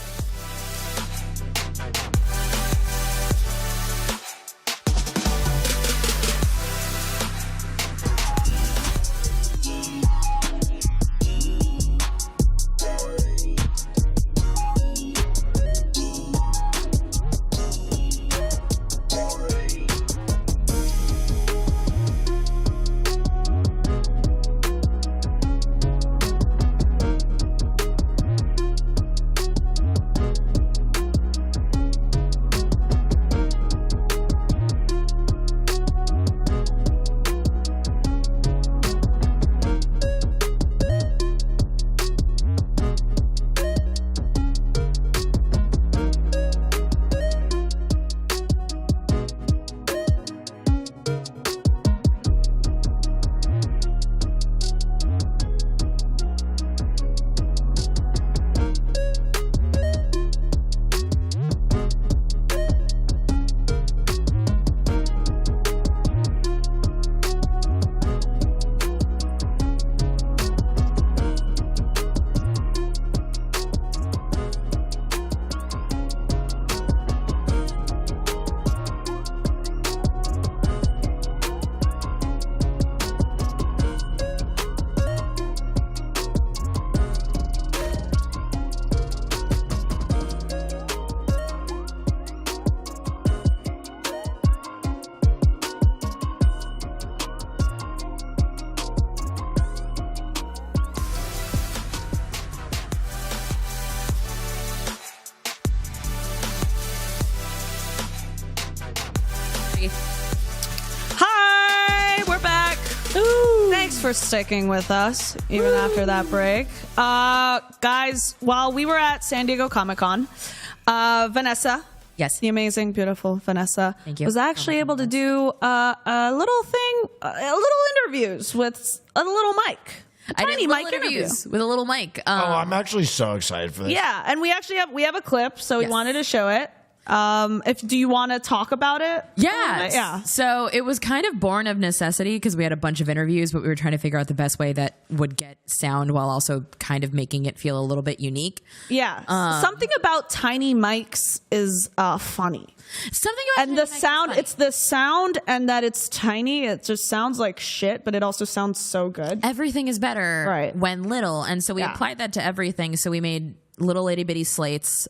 Hi, we're back. Ooh. Thanks for sticking with us even after that break. Guys, while we were at San Diego Comic-Con, Vanessa, Yes. the amazing, beautiful Vanessa, Thank you. was actually able to do a little interviews with a little mic. I did Tiny little mic interview. interviews with a little mic. I'm actually so excited for this. Yeah, and we actually have a clip, so we Yes. wanted to show it. Do you want to talk about it? Yeah. Yeah. So it was kind of born of necessity because we had a bunch of interviews, but we were trying to figure out the best way that would get sound while also kind of making it feel a little bit unique. Yeah. Something about tiny mics is funny. Something about And the tiny mics is sound, funny. it's the sound and that it's tiny. It just sounds like shit, but it also sounds so good. Everything is better Right. when little. And so we Yeah. applied that to everything. So we made little itty bitty slates,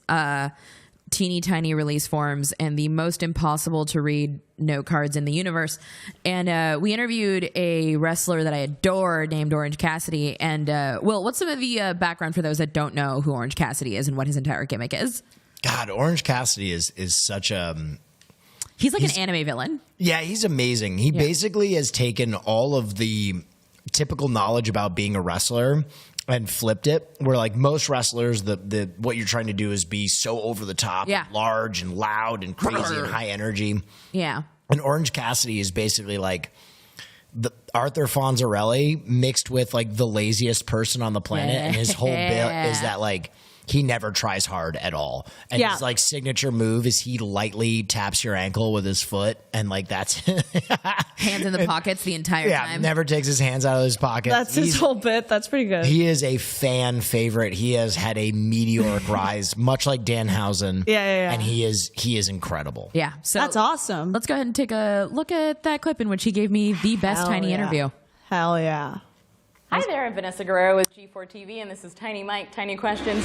teeny tiny release forms, and the most impossible to read note cards in the universe. And we interviewed a wrestler that I adore named Orange Cassidy. And Will, what's some of the background for those that don't know who Orange Cassidy is and what his entire gimmick is? God, Orange Cassidy is such a... He's like an anime villain. Yeah, he's amazing. He basically has taken all of the typical knowledge about being a wrestler and flipped it. Where like most wrestlers, the what you're trying to do is be so over the top, Yeah. and large and loud and crazy and high energy. Yeah. And Orange Cassidy is basically like the Arthur Fonzarelli mixed with like the laziest person on the planet, and his whole bit is that like he never tries hard at all. And Yeah. his like signature move is he lightly taps your ankle with his foot, and like that's Hands in the pockets the entire time. never takes his hands out of his pocket. That's his whole bit. That's pretty good. He is a fan favorite. He has had a meteoric rise, much like Danhausen. Yeah. And he is incredible. Yeah. So That's awesome. let's go ahead and take a look at that clip in which he gave me the best Hell tiny yeah. interview. Hell yeah. Hi there, I'm Vanessa Guerrero with G4 TV, and this is Tiny Mike, Tiny Questions.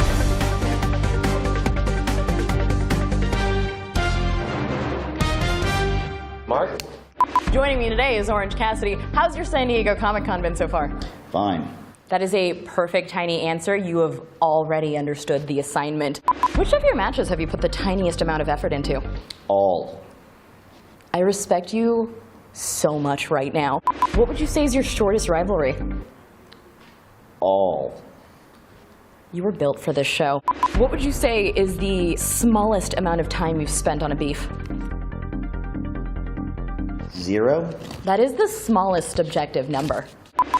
Mark? Joining me today is Orange Cassidy. How's your San Diego Comic-Con been so far? Fine. That is a perfect tiny answer. You have already understood the assignment. Which of your matches have you put the tiniest amount of effort into? All. I respect you so much right now. What would you say is your shortest rivalry? All. You were built for this show. What would you say is the smallest amount of time you've spent on a beef? 0. That is the smallest objective number.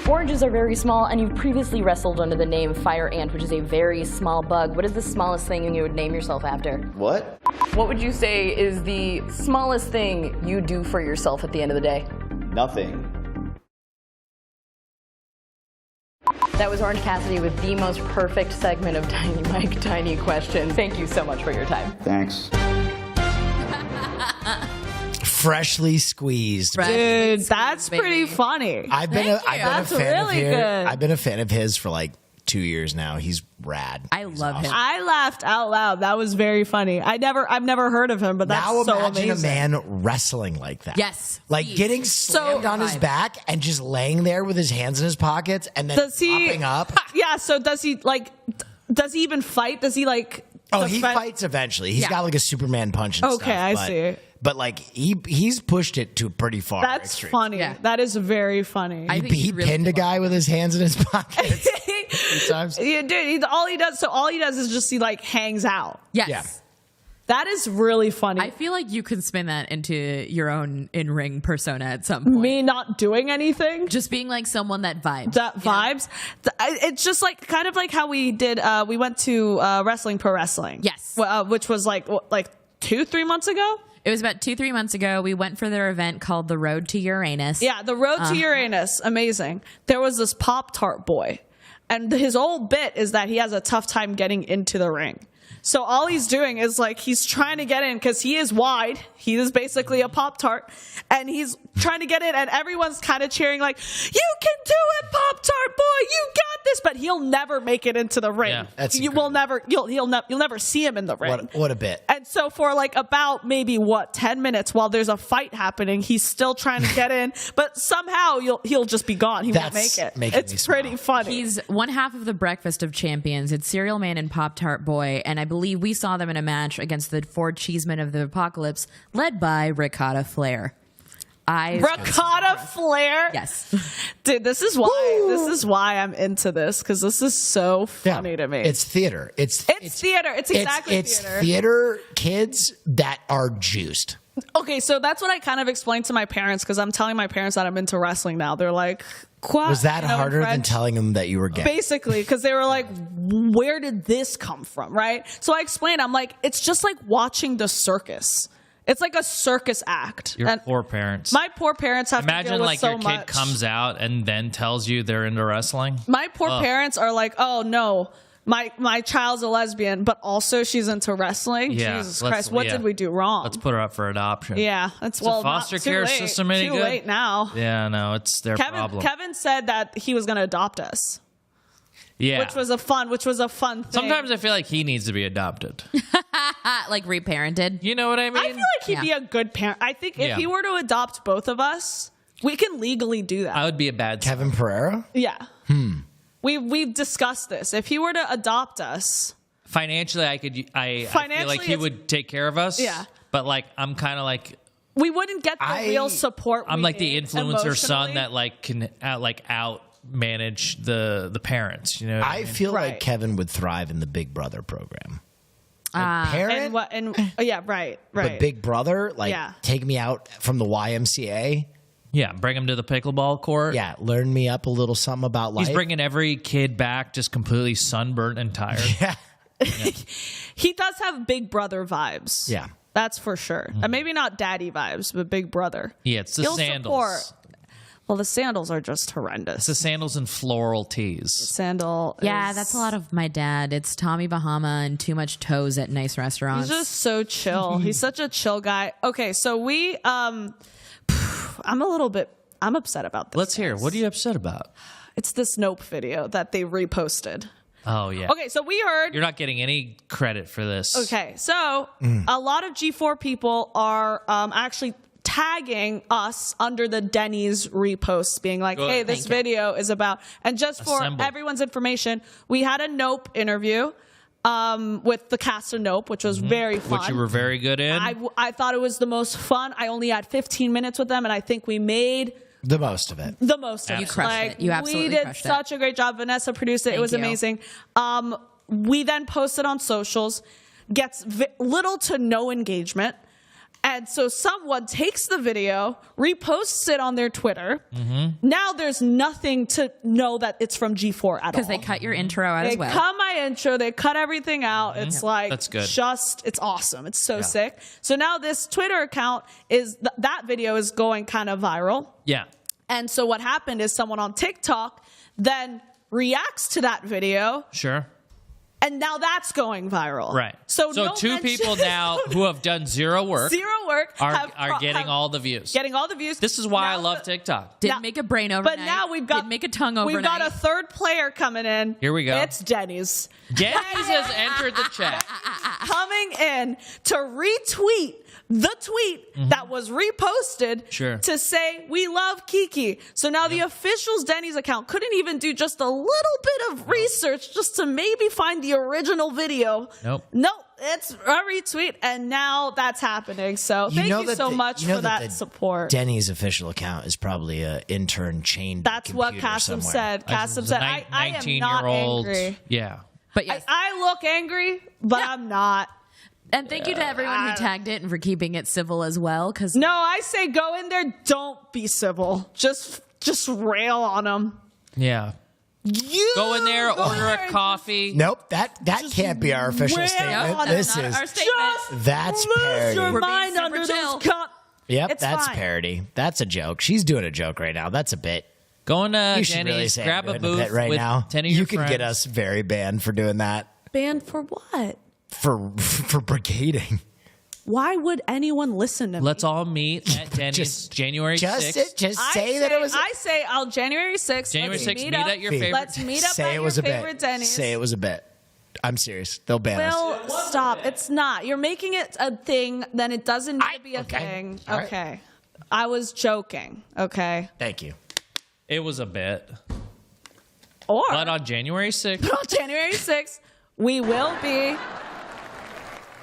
Oranges are very small, and you've previously wrestled under the name Fire Ant, which is a very small bug. What is the smallest thing you would name yourself after? What? What would you say is the smallest thing you do for yourself at the end of the day? Nothing. That was Orange Cassidy with the most perfect segment of Tiny Mike, Tiny Question. Thank you so much for your time. Thanks. Freshly squeezed. Dude, that's baby. pretty funny. I've been a That's fan of really his. good. I've been a fan of his for like 2 years now. He's rad. I love him. I laughed out loud. That was very funny. I've never heard of him, but that's Now so imagine amazing. a man wrestling like that. Yes. Like Please. getting slammed on his back and just laying there with his hands in his pockets and then popping up. Yeah. So does he even fight? Does he like? Oh, he defend- fights eventually. He's got like a Superman punch and stuff. Okay, I see. But like he's pushed it to a pretty far That's extreme. funny. Yeah. That is very funny. I think He really pinned a did guy with his hands in his pockets. Sometimes. Yeah, dude. All he does is just he like hangs out. Yes. Yeah. That is really funny. I feel like you could spin that into your own in-ring persona at some point. Me not doing anything. Just being like someone that vibes. That vibes. It's just like kind of like how we did. We went to Wrestling Pro Wrestling. Yes. Which was like 2-3 months ago. It was about 2-3 months ago. We went for their event called The Road to Uranus. Yeah, the Road to Uranus, amazing. There was this Pop-Tart boy, and his whole bit is that he has a tough time getting into the ring. So all he's doing is like he's trying to get in because he is wide. He is basically a Pop-Tart, and he's trying to get in, and everyone's kind of cheering like, "You can do it, Pop-Tart boy! You got this!" But he'll never make it into the ring. Yeah, that's you will never. You'll never see him in the ring. What a bit. And so for like about maybe 10 minutes while there's a fight happening, he's still trying to get in, but somehow he'll just be gone. He won't That's make it. making me It's pretty smile. funny. He's one half of the Breakfast of Champions. It's Cereal Man and Pop-Tart Boy, and I believe we saw them in a match against the four cheesemen of the apocalypse, led by Ricotta Flair. Ricotta Flair. Yes. Dude, this is why I'm into this, because this is so funny to me. It's theater. It's theater. It's exactly it's theater. theater kids that are juiced. Okay, so that's what I kind of explained to my parents, because I'm telling my parents that I'm into wrestling now. They're like, "Quoi?" Was that You know, in harder than French. telling them that you were gay? Basically, because they were like, where did this come from, right? So I explained, I'm like, it's just like watching the circus. It's like a circus act. Your And poor parents. my poor parents have to Imagine deal with like so your kid much. comes out and then tells you they're into wrestling. My poor parents are like, oh no, my child's a lesbian, but also she's into wrestling. Yeah, Jesus let's- Christ, what yeah. did we do wrong? Let's put her up for adoption. Yeah, that's Is the foster not too care late. system any too good? late now. Yeah, no, it's their problem. Kevin said that he was going to adopt us, Yeah. which was a fun thing. Sometimes I feel like he needs to be adopted. Like reparented. You know what I mean? I feel like he'd be a good parent. I think if Yeah. he were to adopt both of us, we can legally do that. I would be a bad son. Kevin Pereira? Yeah. We've discussed this. If he were to adopt us, Financially, I feel like Financially, he it's- would take care of us. Yeah. But like, I'm kind of like, we wouldn't get the real support. I'm we like the need influencer son emotionally. that like can out manage the parents. You know? What I I mean? feel Right. like Kevin would thrive in the Big Brother program. Like parent, And what? And yeah, right. but Big Brother, like Yeah. take me out from the YMCA. Yeah, bring him to the pickleball court. Yeah, learn me up a little something about life. He's bringing every kid back just completely sunburnt and tired. yeah. He does have Big Brother vibes. Yeah. That's for sure. And maybe not daddy vibes, but Big Brother. Yeah, it's the He'll sandals. support. Well, the sandals are just horrendous. It's the sandals and floral tees. Sandal. Yeah, is- that's a lot of my dad. It's Tommy Bahama and too much toes at nice restaurants. He's just so chill. He's such a chill guy. Okay, so we I'm upset about this. Let's hear. What are you upset about? It's this Nope video that they reposted. Oh yeah. Okay, so we heard. You're not getting any credit for this. Okay, so a lot of G4 people are actually tagging us under the Denny's reposts, being like, Good. hey, this video is about, and just for Assemble. everyone's information, we had a Nope interview with the cast of Nope, which was very fun. Which you were very good in. I thought it was the most fun. I only had 15 minutes with them, and I think we made The most of it. the most of it. You crushed it. You absolutely we did crushed it. such a great job. Vanessa produced it. Thank It was you. amazing. We then posted on socials, gets little to no engagement. And so someone takes the video, reposts it on their Twitter. Now there's nothing to know that it's from G4 at all. Because they cut your intro out as well. They cut my intro. They cut everything out. It's like, That's good. it's awesome. It's so sick. So now this Twitter account is, that video is going kind of viral. Yeah. And so what happened is someone on TikTok then reacts to that video. Sure. And now that's going viral. Right. So no two mention- people now who have done zero work are getting all the views. Getting all the views. This is why I Now love the- TikTok. Didn't make a brain overnight. But now we've got Didn't make a tongue overnight. We've got a third player coming in. Here we go. It's Denny's Denny's has entered the chat. coming in to retweet the tweet that was reposted Sure. to say we love Kiki. So now the official's Denny's account couldn't even do just a little bit of research just to maybe find the original video. Nope. It's a retweet, and now that's happening. So thank you so much for that support. Denny's official account is probably an intern chained. That's what computer Kassem somewhere. said. Kassem said, I am not 19-year-old. angry. Yeah. But yes. I look angry, but I'm not. And thank you to everyone who tagged it and for keeping it civil as well. Because No, I say go in there. Don't be civil. Just rail on them. Yeah. You Go in there, order a coffee. Nope, that can't be our official rail statement. on This not is our statement. that's lose parody. your We're being mind super under chill. those Yep, It's that's fine. parody. That's a joke. She's doing a joke right now. That's a bit. Go to You should really Denny's, say grab I'm a doing booth bit right with now. 10 of your You could get friends. us very banned for doing that. Banned for what? For brigading. Why would anyone listen to me? Let's all meet at Denny's Just- January 6th. Just say that it was. I say I'll January 6th. January let's 6th, meet up. at your favorite. Let's meet up say at it was your a favorite bit. Denny's. Say it was a bit. I'm serious. They'll ban us. Well, stop. It's not. You're making it a thing, then it doesn't need to be a okay. thing. All right. Okay. I was joking. Okay. Thank you. It was a bit. Or But on January 6th, on January 6th, we will be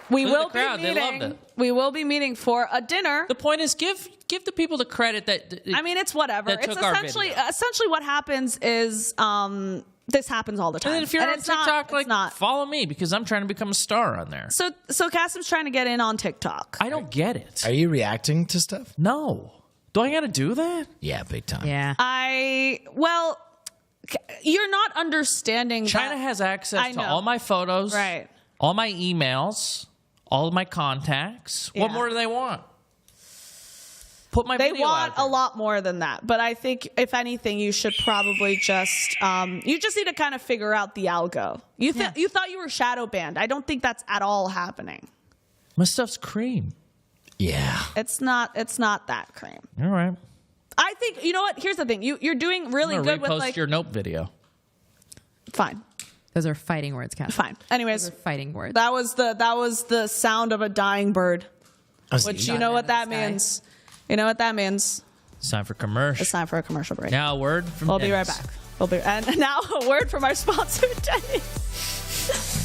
the crowd, they loved meeting. it. We will be meeting for a dinner. the point is give the people the credit that I mean, it's whatever. that It's took our essentially what happens is this happens all the time. And then if you're on it's not- TikTok, it's like not. follow me because I'm trying to become a star on there. So Kassem's trying to get in on TikTok. I don't get it. Are you reacting to stuff? No. Do I got to do that? Yeah, big time. yeah. You're not understanding. China that. has access I to know. all my photos, Right. all my emails, all of my contacts. What Yeah. more do they want? Put my They video want out there. a lot more than that. But I think, if anything, you should probably just you just need to kind of figure out the algo. You thought you were shadow banned. I don't think that's at all happening. My stuff's cream. Yeah. It's not that cream. All right. I think, you know what? Here's the thing. You're doing really I'm gonna good with repost like your nope video. fine. Those are fighting words, Kassem. Fine. Anyways, Those are fighting words. that was the sound of a dying bird, which Which you know what that in the sky. means. You know what that means. It's time for commercial. It's time for a commercial break. Now a word from We'll be right Dennis. back. And now a word from our sponsor, Denny's.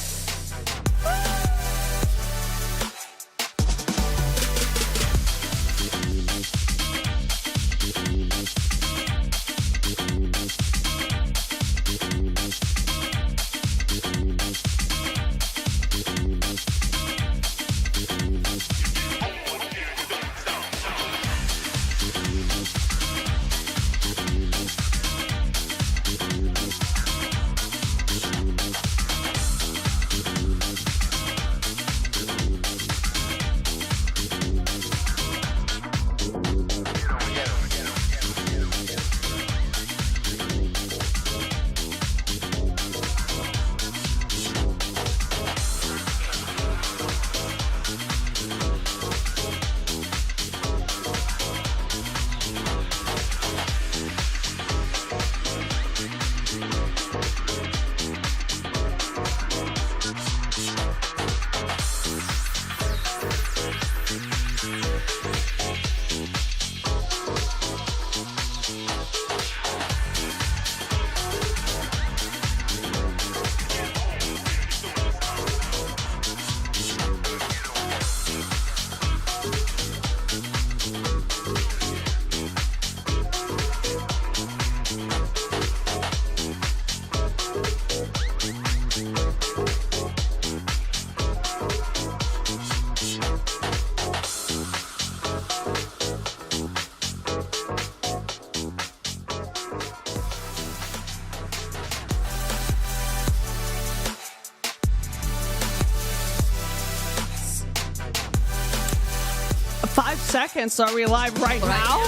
5 seconds. Are we live right now?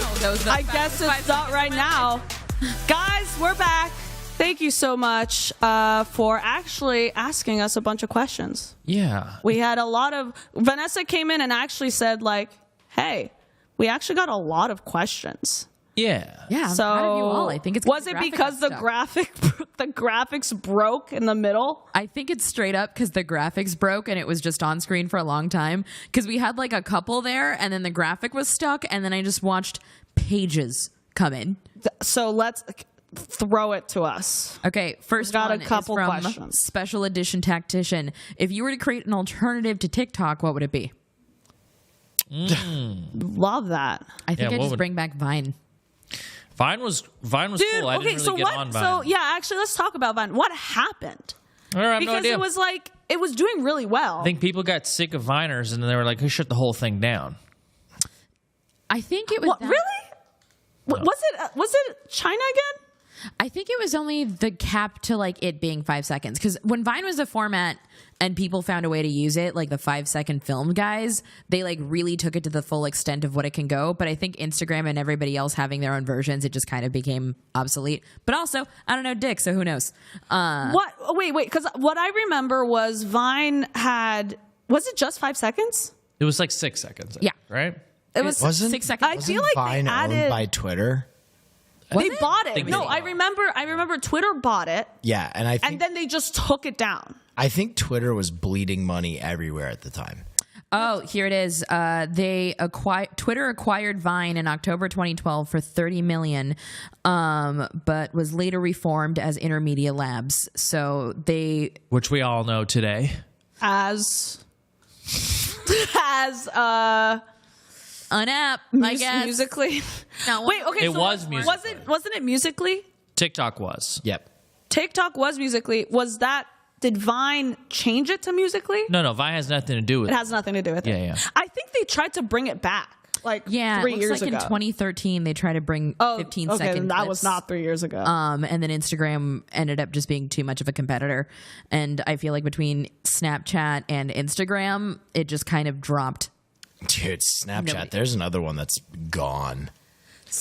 I guess it's not right now. Guys, we're back. Thank you so much for actually asking us a bunch of questions. Yeah. We had a lot of... Vanessa came in and actually said, like, hey, we actually got a lot of questions. Yeah. Yeah, I'm So proud of you all. I think it's was it because the graphics broke in the middle? I think it's straight up because the graphics broke and it was just on screen for a long time. Because we had like a couple there, and then the graphic was stuck, and then I just watched pages come in. So let's throw it to us. Okay, first Got a one couple is from questions. Special Edition Tactician. If you were to create an alternative to TikTok, what would it be? Love that. I think Yeah, I'd what just would- bring back Vine. Vine was Dude, cool. I didn't really so get what? on Vine. So yeah, actually, let's talk about Vine. What happened? I have no Because idea. it was like it was doing really well. I think people got sick of Viners and they were like, "Who shut the whole thing down?" I think it was What, really? Was it China again? I think it was only the cap to like it being 5 seconds, because when Vine was a format and people found a way to use it, like the 5-second film guys, they like really took it to the full extent of what it can go. But I think Instagram and everybody else having their own versions, it just kind of became obsolete. But also, I don't know dick, so who knows? What? Wait, because what I remember was Vine had. Was it just 5 seconds? It was like 6 seconds. Yeah. Right. It was. Wasn't 6 seconds. I wasn't feel like Vine they added. owned by Twitter? They bought it. Think No, they I are. remember Twitter bought it, Yeah, and and then they just took it down. I think Twitter was bleeding money everywhere at the time. Oh, here it is. Twitter acquired Vine in October 2012 for $30 million, but was later reformed as Intermedia Labs. So they Which we all know today. As an app, I guess. musically. No, Wait, okay. It so was Musical.ly. wasn't it musically? TikTok was. Yep. TikTok was musically. Was that? Did Vine change it to musically? No, Vine has nothing to do with It has nothing to do with it. Yeah. I think they tried to bring it back, like Yeah, 3 it looks years like ago. in 2013 they tried to bring 15 okay, second that clips. was not 3 years ago. And then Instagram ended up just being too much of a competitor. And I feel like between Snapchat and Instagram, it just kind of dropped. Dude, Snapchat. Nobody- There's another one that's gone.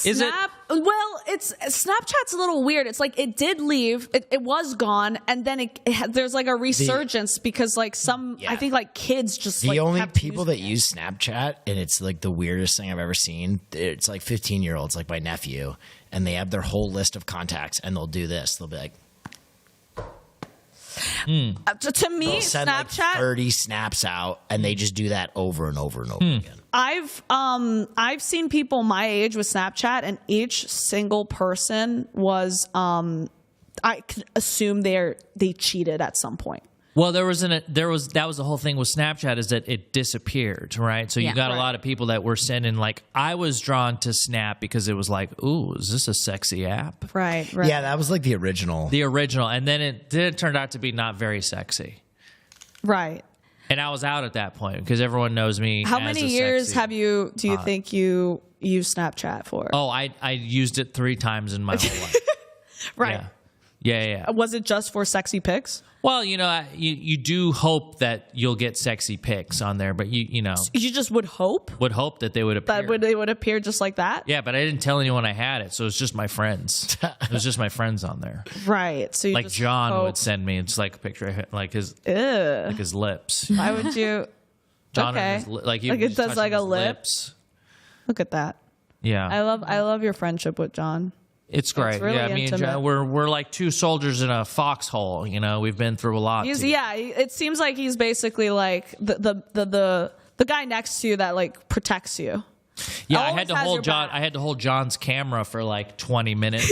Is it? Well, it's Snapchat's a little weird. It's like it did leave. It was gone, and then there's like a resurgence because like Yeah. I think like kids just The like, only kept people that using it. use Snapchat, and it's like the weirdest thing I've ever seen. It's like 15-year-olds, like my nephew, and they have their whole list of contacts, and they'll do this. They'll be like, To me, they'll send like Snapchat. 30 snaps out, and they just do that over and over and over again. I've seen people my age with Snapchat, and each single person was I could assume they cheated at some point. Well, that was the whole thing with Snapchat, is that it disappeared, right? So you Yeah. got a Right. lot of people that were sending, like, I was drawn to Snap because it was like, ooh, is this a sexy app? Right. Yeah, that was like the original. The original, and then it turned out to be not very sexy. Right. And I was out at that point because everyone knows me. How as many a years sexy- do you think you used Snapchat for? Oh, I used it 3 times in my whole life. right. Yeah. Was it just for sexy pics? Well, you do hope that you'll get sexy pics on there, but you You just would hope would hope that they would appear. that they would appear just like that? Yeah, but I didn't tell anyone I had it, so it's just my friends. It was just my friends on there. Right. So you Like just John hope. would send me, it's like a picture of him, like his lips. Why would you? John Okay. and his, like he Like was it just does touching like a his lip? lips. Look at that. Yeah, I love your friendship with John. it's great. really yeah, me and intimate. John, we're like 2 soldiers in a foxhole. We've been through a lot. together. It seems like he's basically like the guy next to you that like protects you. Yeah, I Always had to has hold your John. back. I had to hold John's camera for like 20 minutes.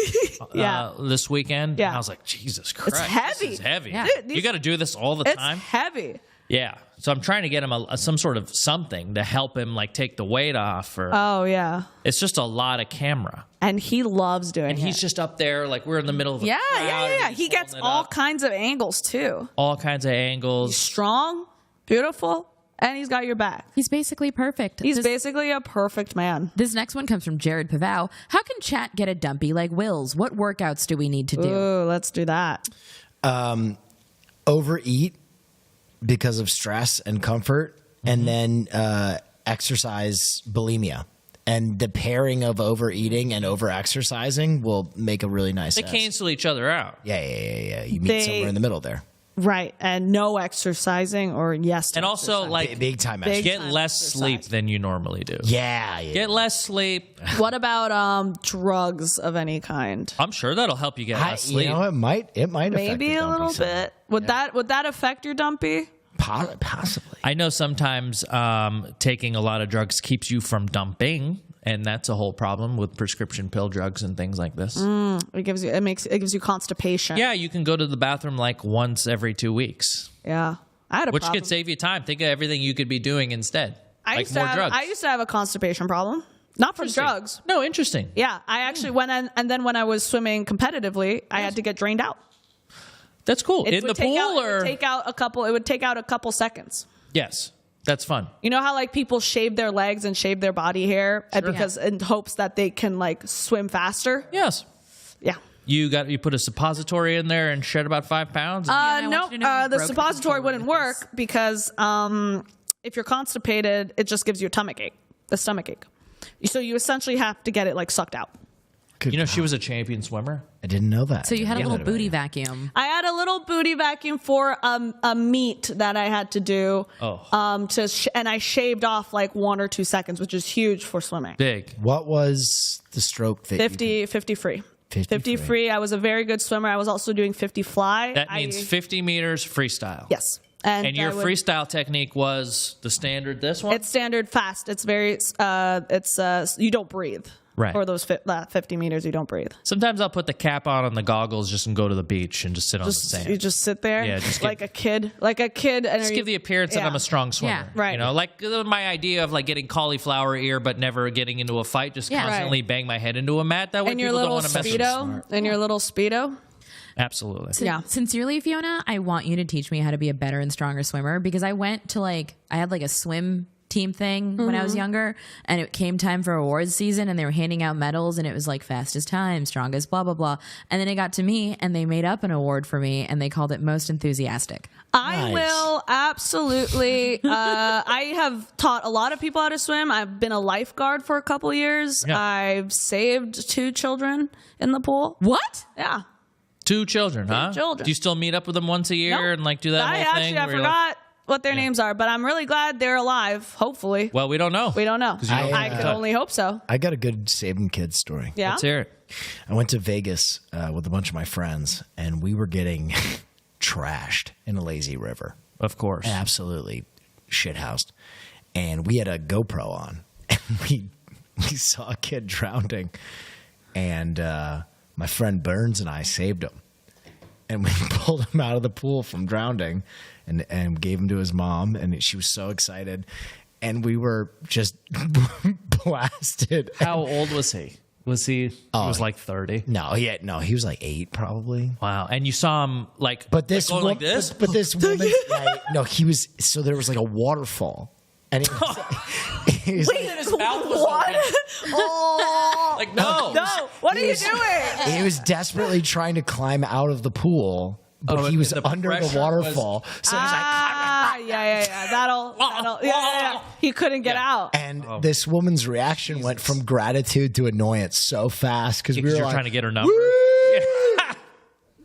Yeah. This weekend. Yeah. And I was like, Jesus Christ, heavy. This is heavy. Yeah. Dude, You got to do this all the It's time. heavy. Yeah. So I'm trying to get him some sort of something to help him like take the weight off. Or Oh yeah, it's just a lot of camera. and he loves doing And it. he's just up there, like we're in the middle of a yeah. crowd, and he's He gets holding it all up. kinds of angles too. all kinds of angles. Strong, beautiful, and he's got your back. He's basically perfect. He's this, basically a perfect man. this next one comes from Jared Pavow. How can chat get a dumpy like Will's? What workouts do we need to do? Ooh, let's do that. Overeat because of stress and comfort, and then exercise bulimia. And the pairing of overeating and over-exercising will make a really nice They cancel each other out. Yeah. You meet somewhere in the middle there. Right, and no exercising or yes to And also, exercise. like, Big time Big exercise. get time less exercise. sleep than you normally do. Yeah. Get less sleep. What about drugs of any kind? I'm sure that'll help you get less sleep. You know, it might affect Maybe the a dumpy little side. bit. Would that affect your dumpy? Possibly. I know sometimes taking a lot of drugs keeps you from dumping, and that's a whole problem with prescription pill drugs and things like this. It gives you constipation. Yeah, you can go to the bathroom like once every 2 weeks, Yeah. I had a which problem. could save you time. Think of everything you could be doing instead, I like used to more have, drugs. I used to have a constipation problem. Not from Interesting. drugs. No, interesting. Yeah, I actually went in, and then when I was swimming competitively, I had to get drained out. That's cool. It In the would take pool, out, or it would take out a couple seconds. yes, that's fun. You know how like people shave their legs and shave their body hair because in hopes that they can like swim faster? Yes, Yeah. you put a suppository in there and shed about 5 pounds. I want you to know you The broke the suppository controller wouldn't with work because if you're constipated, it just gives you a stomach ache. So you essentially have to get it like sucked out. You know, she was a champion swimmer. I didn't know that. So you had a Yeah. little booty vacuum. I had a little booty vacuum for a meet that I had to do. And I shaved off like 1 or 2 seconds, which is huge for swimming. Big. What was the stroke that 50 free. 50 free. I was a very good swimmer. I was also doing 50 fly. That means 50 meters freestyle. Yes. And your I would- freestyle technique was the standard, this one? It's standard fast. It's very, you don't breathe. Right. For those 50 meters, you don't breathe. Sometimes I'll put the cap on the goggles just and go to the beach and just sit on the sand. You just sit there, Yeah, just like a kid. And Just give the appearance that I'm a strong swimmer. Yeah. Right. You know, like my idea of like getting cauliflower ear but never getting into a fight, just Yeah. constantly bang my head into a mat. That way and your people don't little want to mess with me. speedo, and your little speedo. Absolutely. Yeah. Sincerely, Fiona, I want you to teach me how to be a better and stronger swimmer because I went to I had like a swim team thing when I was younger, and it came time for awards season and they were handing out medals and it was like fastest time, strongest, blah, blah, blah. And then it got to me and they made up an award for me and they called it most enthusiastic. I will absolutely. I have taught a lot of people how to swim. I've been a lifeguard for a couple years. Yeah. I've saved 2 children in the pool. What? Yeah. 2 children, huh? children. Do you still meet up with them once a year Nope. and like do that I whole thing? I where you're like- forgot what their names are, but I'm really glad they're alive. Hopefully. well, we don't know. We don't know. you don't I keep in can touch. only hope so. I got a good saving kids story. Yeah. Let's hear it. I went to Vegas with a bunch of my friends, and we were getting trashed in a lazy river. Of course. Absolutely shithoused. And we had a GoPro on, and we saw a kid drowning, and my friend Burns and I saved him. And we pulled him out of the pool from drowning and gave him to his mom, and she was so excited. And we were just blasted. How old was he? He was like 30. No, he was like 8 probably. Wow. And you saw him like, But this going like this? But this woman, no, he was. So there was like a waterfall, and he was, he was like, his mouth was Oh like, no. no! What are you doing? he was desperately trying to climb out of the pool, but Oh, he was the under the pressure waterfall. So he's like, Yeah. That'll. Yeah. He couldn't get out. and this woman's reaction went from gratitude to annoyance so fast because we Because were you're like, trying to get her number.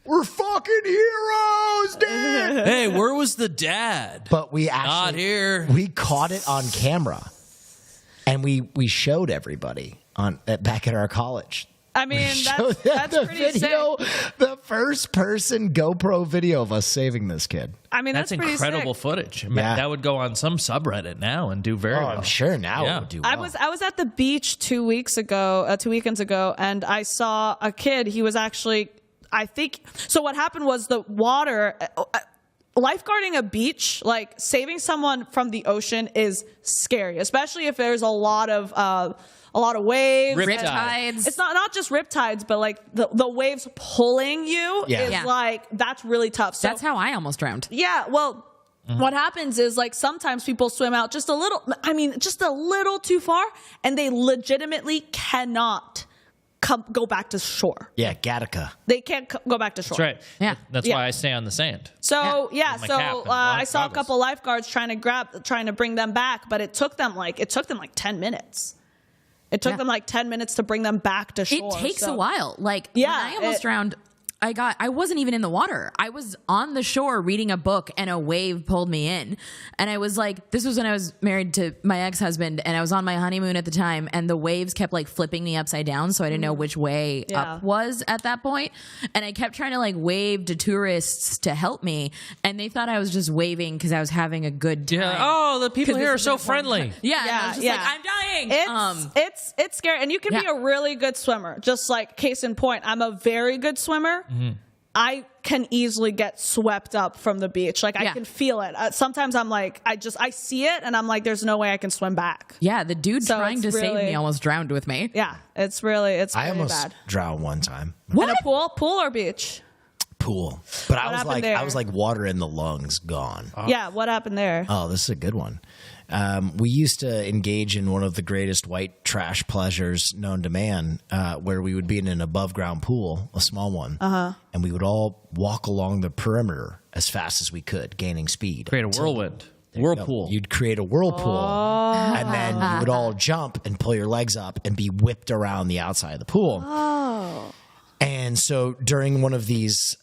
we're fucking heroes, dude. Hey, where was the dad? But we Not actually here. we caught it on camera, and we showed everybody back at our college. I mean, Showed that's the pretty video, sick. the first person GoPro video of us saving this kid. I mean, That's pretty incredible sick. footage. Man, Yeah. that would go on some subreddit now and do very Oh, well. I'm sure now Yeah. it would do well. I was at the beach 2 weekends ago, and I saw a kid. He was actually, I think. So what happened was the water. Lifeguarding a beach, like saving someone from the ocean, is scary, especially if there's a lot of waves. Riptides. It's not just riptides, but like the waves pulling you Yeah. is Yeah. like that's really tough. So That's how I almost drowned. yeah, well, what happens is like sometimes people swim out just a little too far, and they legitimately cannot go back to shore. Yeah, Gattaca. They can't go back to shore. That's right. Yeah. That's why I stay on the sand. So With my cap and I saw a goggles. couple lifeguards trying to bring them back, but it took them like 10 minutes. It took them like 10 minutes to bring them back to shore. It takes a while. Like, Yeah, when I almost drowned, I wasn't even in the water. I was on the shore reading a book and a wave pulled me in. And I was like, this was when I was married to my ex-husband and I was on my honeymoon at the time and the waves kept like flipping me upside down. So I didn't know which way up was at that point. And I kept trying to like wave to tourists to help me. And they thought I was just waving because I was having a good time. Yeah. Oh, the people 'Cause here are this is so an important friendly. time. Yeah. And I was just like, I'm dying. It's scary, and you can be a really good swimmer. Just like case in point, I'm a very good swimmer. I can easily get swept up from the beach. Like I can feel it. Sometimes I'm like, I see it, and I'm like, there's no way I can swim back. Yeah, the dude So trying to it's save really- me almost drowned with me. Yeah, it's really I almost bad. drowned one time. In a pool or beach? Pool. But I happened there? was like water in the lungs gone. Yeah, what happened there? Oh, this is a good one. We used to engage in one of the greatest white trash pleasures known to man, where we would be in an above ground pool, a small one, and we would all walk along the perimeter as fast as we could, gaining speed. Create a whirlwind. Whirlpool. You'd create a whirlpool, and then you would all jump and pull your legs up and be whipped around the outside of the pool. And so during one of these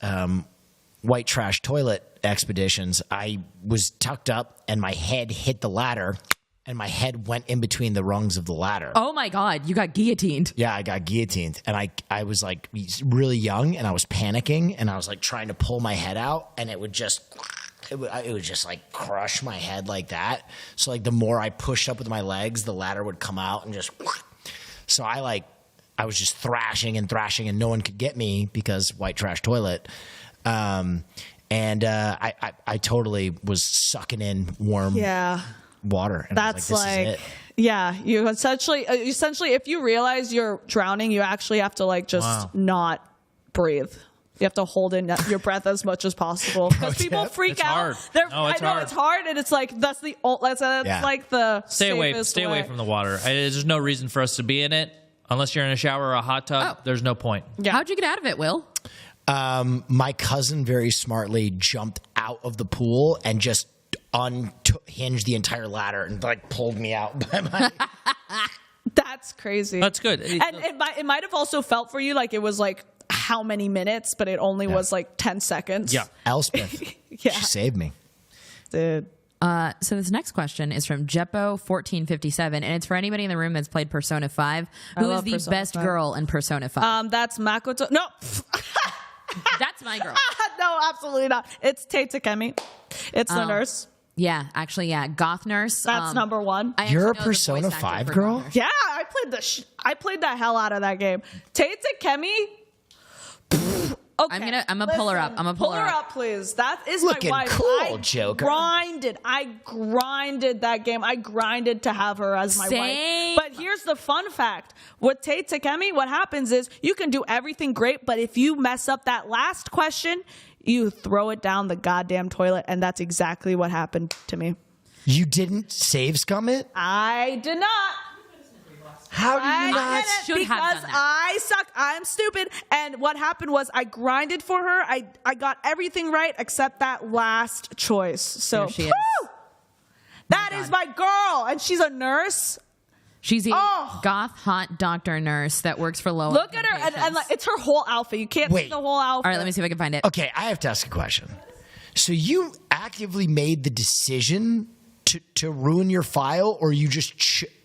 white trash toilet expeditions, I was tucked up and my head hit the ladder and my head went in between the rungs of the ladder. Oh my God, you got guillotined. Yeah, I got guillotined, and I was like really young and I was panicking and I was like trying to pull my head out, and it would just like crush my head like that. So like the more I pushed up with my legs, the ladder would come out and just. So I was just thrashing and no one could get me because white trash toilet. I totally was sucking in warm water. And That's I was like, this is it. Yeah, you essentially, if you realize you're drowning, you actually have to like just not breathe. You have to hold in your breath as much as possible because people freak It's out. hard. I know it's hard, and it's like that's like the Stay away safest way. from the water. There's no reason for us to be in it unless you're in a shower or a hot tub. There's no point. Yeah. How'd you get out of it, Will? My cousin very smartly jumped out of the pool and just unhinged the entire ladder and like pulled me out by my. That's crazy. That's good. And it might have also felt for you like it was like how many minutes, but it only was like 10 seconds. Yeah. Elspeth. Yeah. She saved me. Dude. So this next question is from Jeppo1457, and it's for anybody in the room that's played Persona 5. Who is love the Persona best 5. girl in Persona 5? That's Makoto. No. That's my girl. No, absolutely not. It's Tate Takemi. It's the nurse. Yeah, actually, yeah. Goth nurse. That's number one. I You're a actually know the Persona voice actor 5 for girl? Goth Nurse. Yeah, I played the hell out of that game. Tate Takemi. Okay. I'm gonna pull her up. I'm gonna pull her up. Please. That is Looking my wife. cool, Joker. I grinded that game. I grinded to have her as my Same. wife. But here's the fun fact. With Tate Takemi, what happens is you can do everything great, but if you mess up that last question, you throw it down the goddamn toilet, and that's exactly what happened to me. You didn't save scum it? I did not. How do you not? Should have Because done that. I suck. I'm stupid. And what happened was I grinded for her. I got everything right except that last choice. So There she is. whew! That is my girl, and she's a nurse. She's a Oh. goth hot doctor nurse that works for low. Look at her, and like, it's her whole outfit. You can't see Wait. the whole outfit. All right, let me see if I can find it. Okay, I have to ask a question. So you actively made the decision to ruin your file, or you just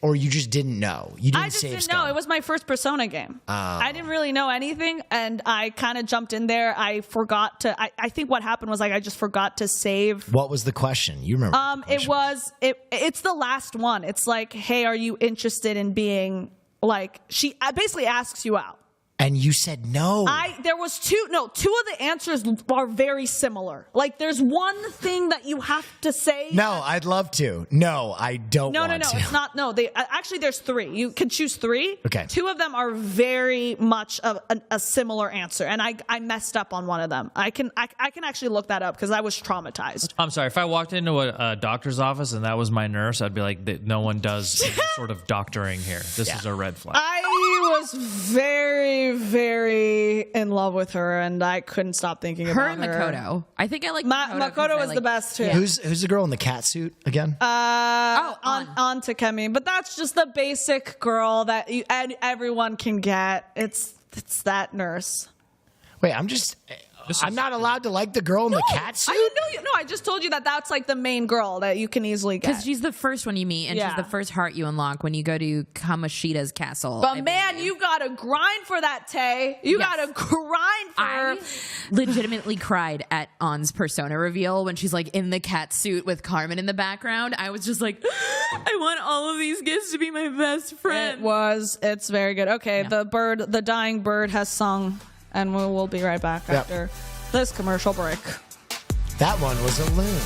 didn't know? You didn't I just save didn't scum. know. It was my first Persona game. I didn't really know anything, and I kind of jumped in there. I forgot to. I think what happened was like I just forgot to save. What was the question? You remember? what the It question it's the last one. It's like, hey, are you interested in being like? She basically asks you out. And you said no. There was two of the answers are very similar. Like there's one thing that you have to say. No, I'd love to. No, I don't No, want to. it's not. No, they actually there's three. You can choose three. Okay. Two of them are very much a similar answer, and I messed up on one of them. I can actually look that up because I was traumatized. I'm sorry. If I walked into a doctor's office and that was my nurse, I'd be like, no one does any sort of doctoring here. This is a red flag. I was very, very in love with her, and I couldn't stop thinking Her about and Makoto. I think I like Makoto was the best too. Yeah. Who's the girl in the cat suit again? On Takemi, but that's just the basic girl that everyone can get. It's that nurse. Wait, I'm not allowed to like the girl in the cat suit? I just told you that's like the main girl that you can easily get. Because she's the first one you meet, and she's the first heart you unlock when you go to Kamoshida's castle. But man, you gotta grind for that, Tay. You gotta grind for her. I legitimately cried at On's persona reveal when she's like in the cat suit with Carmen in the background. I was just like, I want all of these gifts to be my best friend. It's very good. Okay, the dying bird has sung, and we'll be right back after this commercial break. That one was a loon.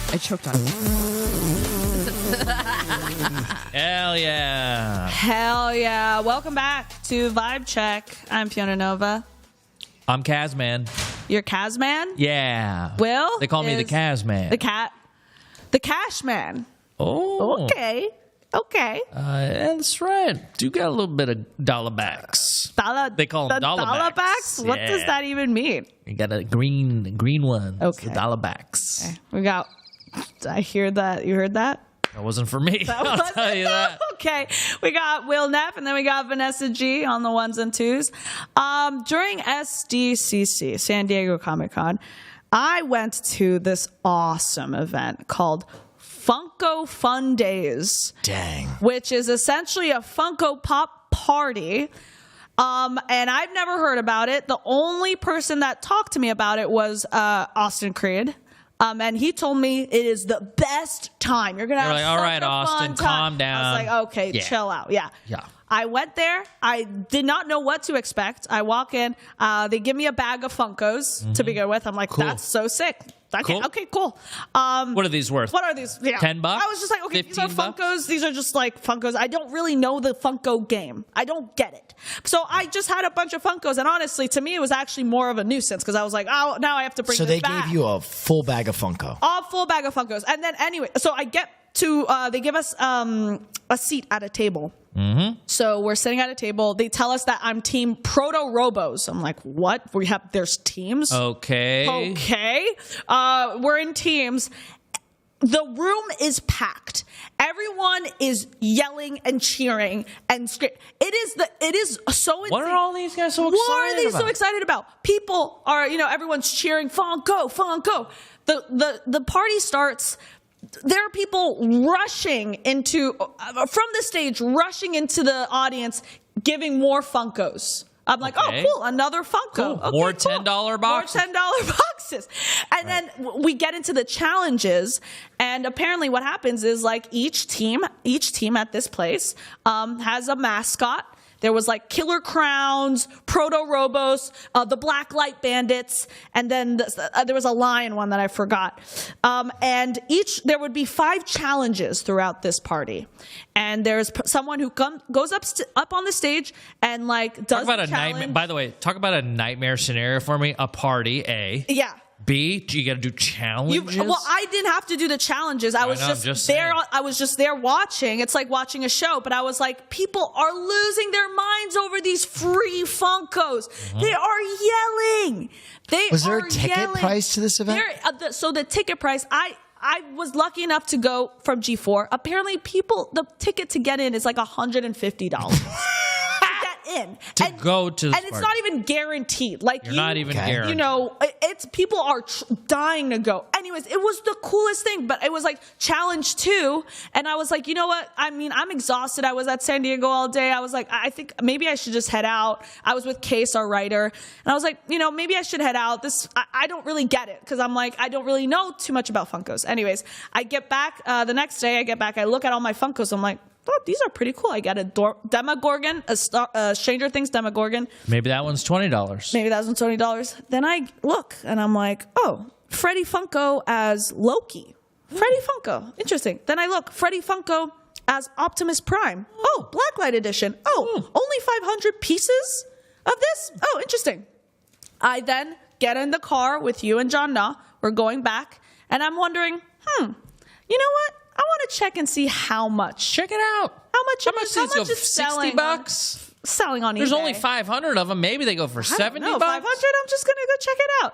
I choked on it. Hell yeah. Hell yeah. Welcome back to Vibe Check. I'm Fiona Nova. I'm Kazman. You're Kazman? Yeah. Will? They call me the Kazman. The Cash Man. Oh. Okay. That's right. Do got a little bit of dollar backs. They call them dollar backs. What does that even mean? You got a green one. Okay. The dollar backs. Okay. We got. I hear that. You heard that? That wasn't for me. I'll tell you that. Okay. We got Will Neff, and then we got Vanessa G on the ones and twos. During SDCC, San Diego Comic-Con, I went to this awesome event called Funko Fun Days. Dang. Which is essentially a Funko Pop party. And I've never heard about it. The only person that talked to me about it was Austin Creed. And he told me it is the best time. You're going to have like, all right, Austin, calm down. I was like, okay, chill out. Yeah. I went there. I did not know what to expect. I walk in. They give me a bag of Funkos to begin with. I'm like, that's so sick. Okay, cool. What are these worth? What are these? Yeah. $10? I was just like, okay, these are $15? Funkos. These are just like Funkos. I don't really know the Funko game. I don't get it. So I just had a bunch of Funkos, and honestly, to me, it was actually more of a nuisance because I was like, oh, now I have to bring this back. So they gave you a full bag of Funko. A full bag of Funkos. And then anyway, so I get to, they give us a seat at a table. Mm-hmm. So we're sitting at a table. They tell us that I'm team Proto Robos. I'm like, what? There's teams? Okay. We're in teams. The room is packed. Everyone is yelling and cheering and screaming. It is so insane. What are all these guys so excited about? What are they so excited about? People are, everyone's cheering, Funko. The party starts. There are people rushing from the stage, rushing into the audience, giving more Funkos. I'm like, Okay. oh, cool, another Funko. Cool. Okay, More cool. $10 boxes. More $10 boxes. And then we get into the challenges, and apparently what happens is like each team at this place has a mascot. There was like Killer Crowns, Proto Robos, the Black Light Bandits, and then there was a lion one that I forgot. And there would be 5 challenges throughout this party. And there's someone who goes up on the stage and like does Talk about the a challenge. nightmare. By the way, talk about a nightmare scenario for me. A party, A. Yeah. B, you got to do challenges. Well, I didn't have to do the challenges. I was know, I'm just just there. saying. I was just there watching. It's like watching a show. But I was like, people are losing their minds over these free Funkos. They are yelling. Was there a ticket price to this event? So the ticket price, I was lucky enough to go from G4. Apparently, the ticket to get in is like $150. In go to this and it's party. not even guaranteed. Like You're not even guaranteed. You know, it's people are dying to go. Anyways, it was the coolest thing. But it was like challenge 2, and I was like, you know what? I mean, I'm exhausted. I was at San Diego all day. I was like, I think maybe I should just head out. I was with Case, our writer, and I was like, you know, maybe I should head out. I don't really get it because I'm like, I don't really know too much about Funkos. Anyways, I get back the next day. I look at all my Funkos. I'm like, oh, these are pretty cool. I got a Demogorgon, a Stranger Things Demogorgon. Maybe that one's $20. Maybe that one's $20. Then I look and I'm like, oh, Freddy Funko as Loki. Freddy Funko. Interesting. Then I look, Freddy Funko as Optimus Prime. Oh, Blacklight Edition. Oh, only 500 pieces of this? Oh, interesting. I then get in the car with you and John Na. We're going back. And I'm wondering, you know what? I want to check and see how much. Check it out. How much is selling $60? Selling on eBay. There's only 500 of them. Maybe they go for $70. No, 500. I'm just gonna go check it out.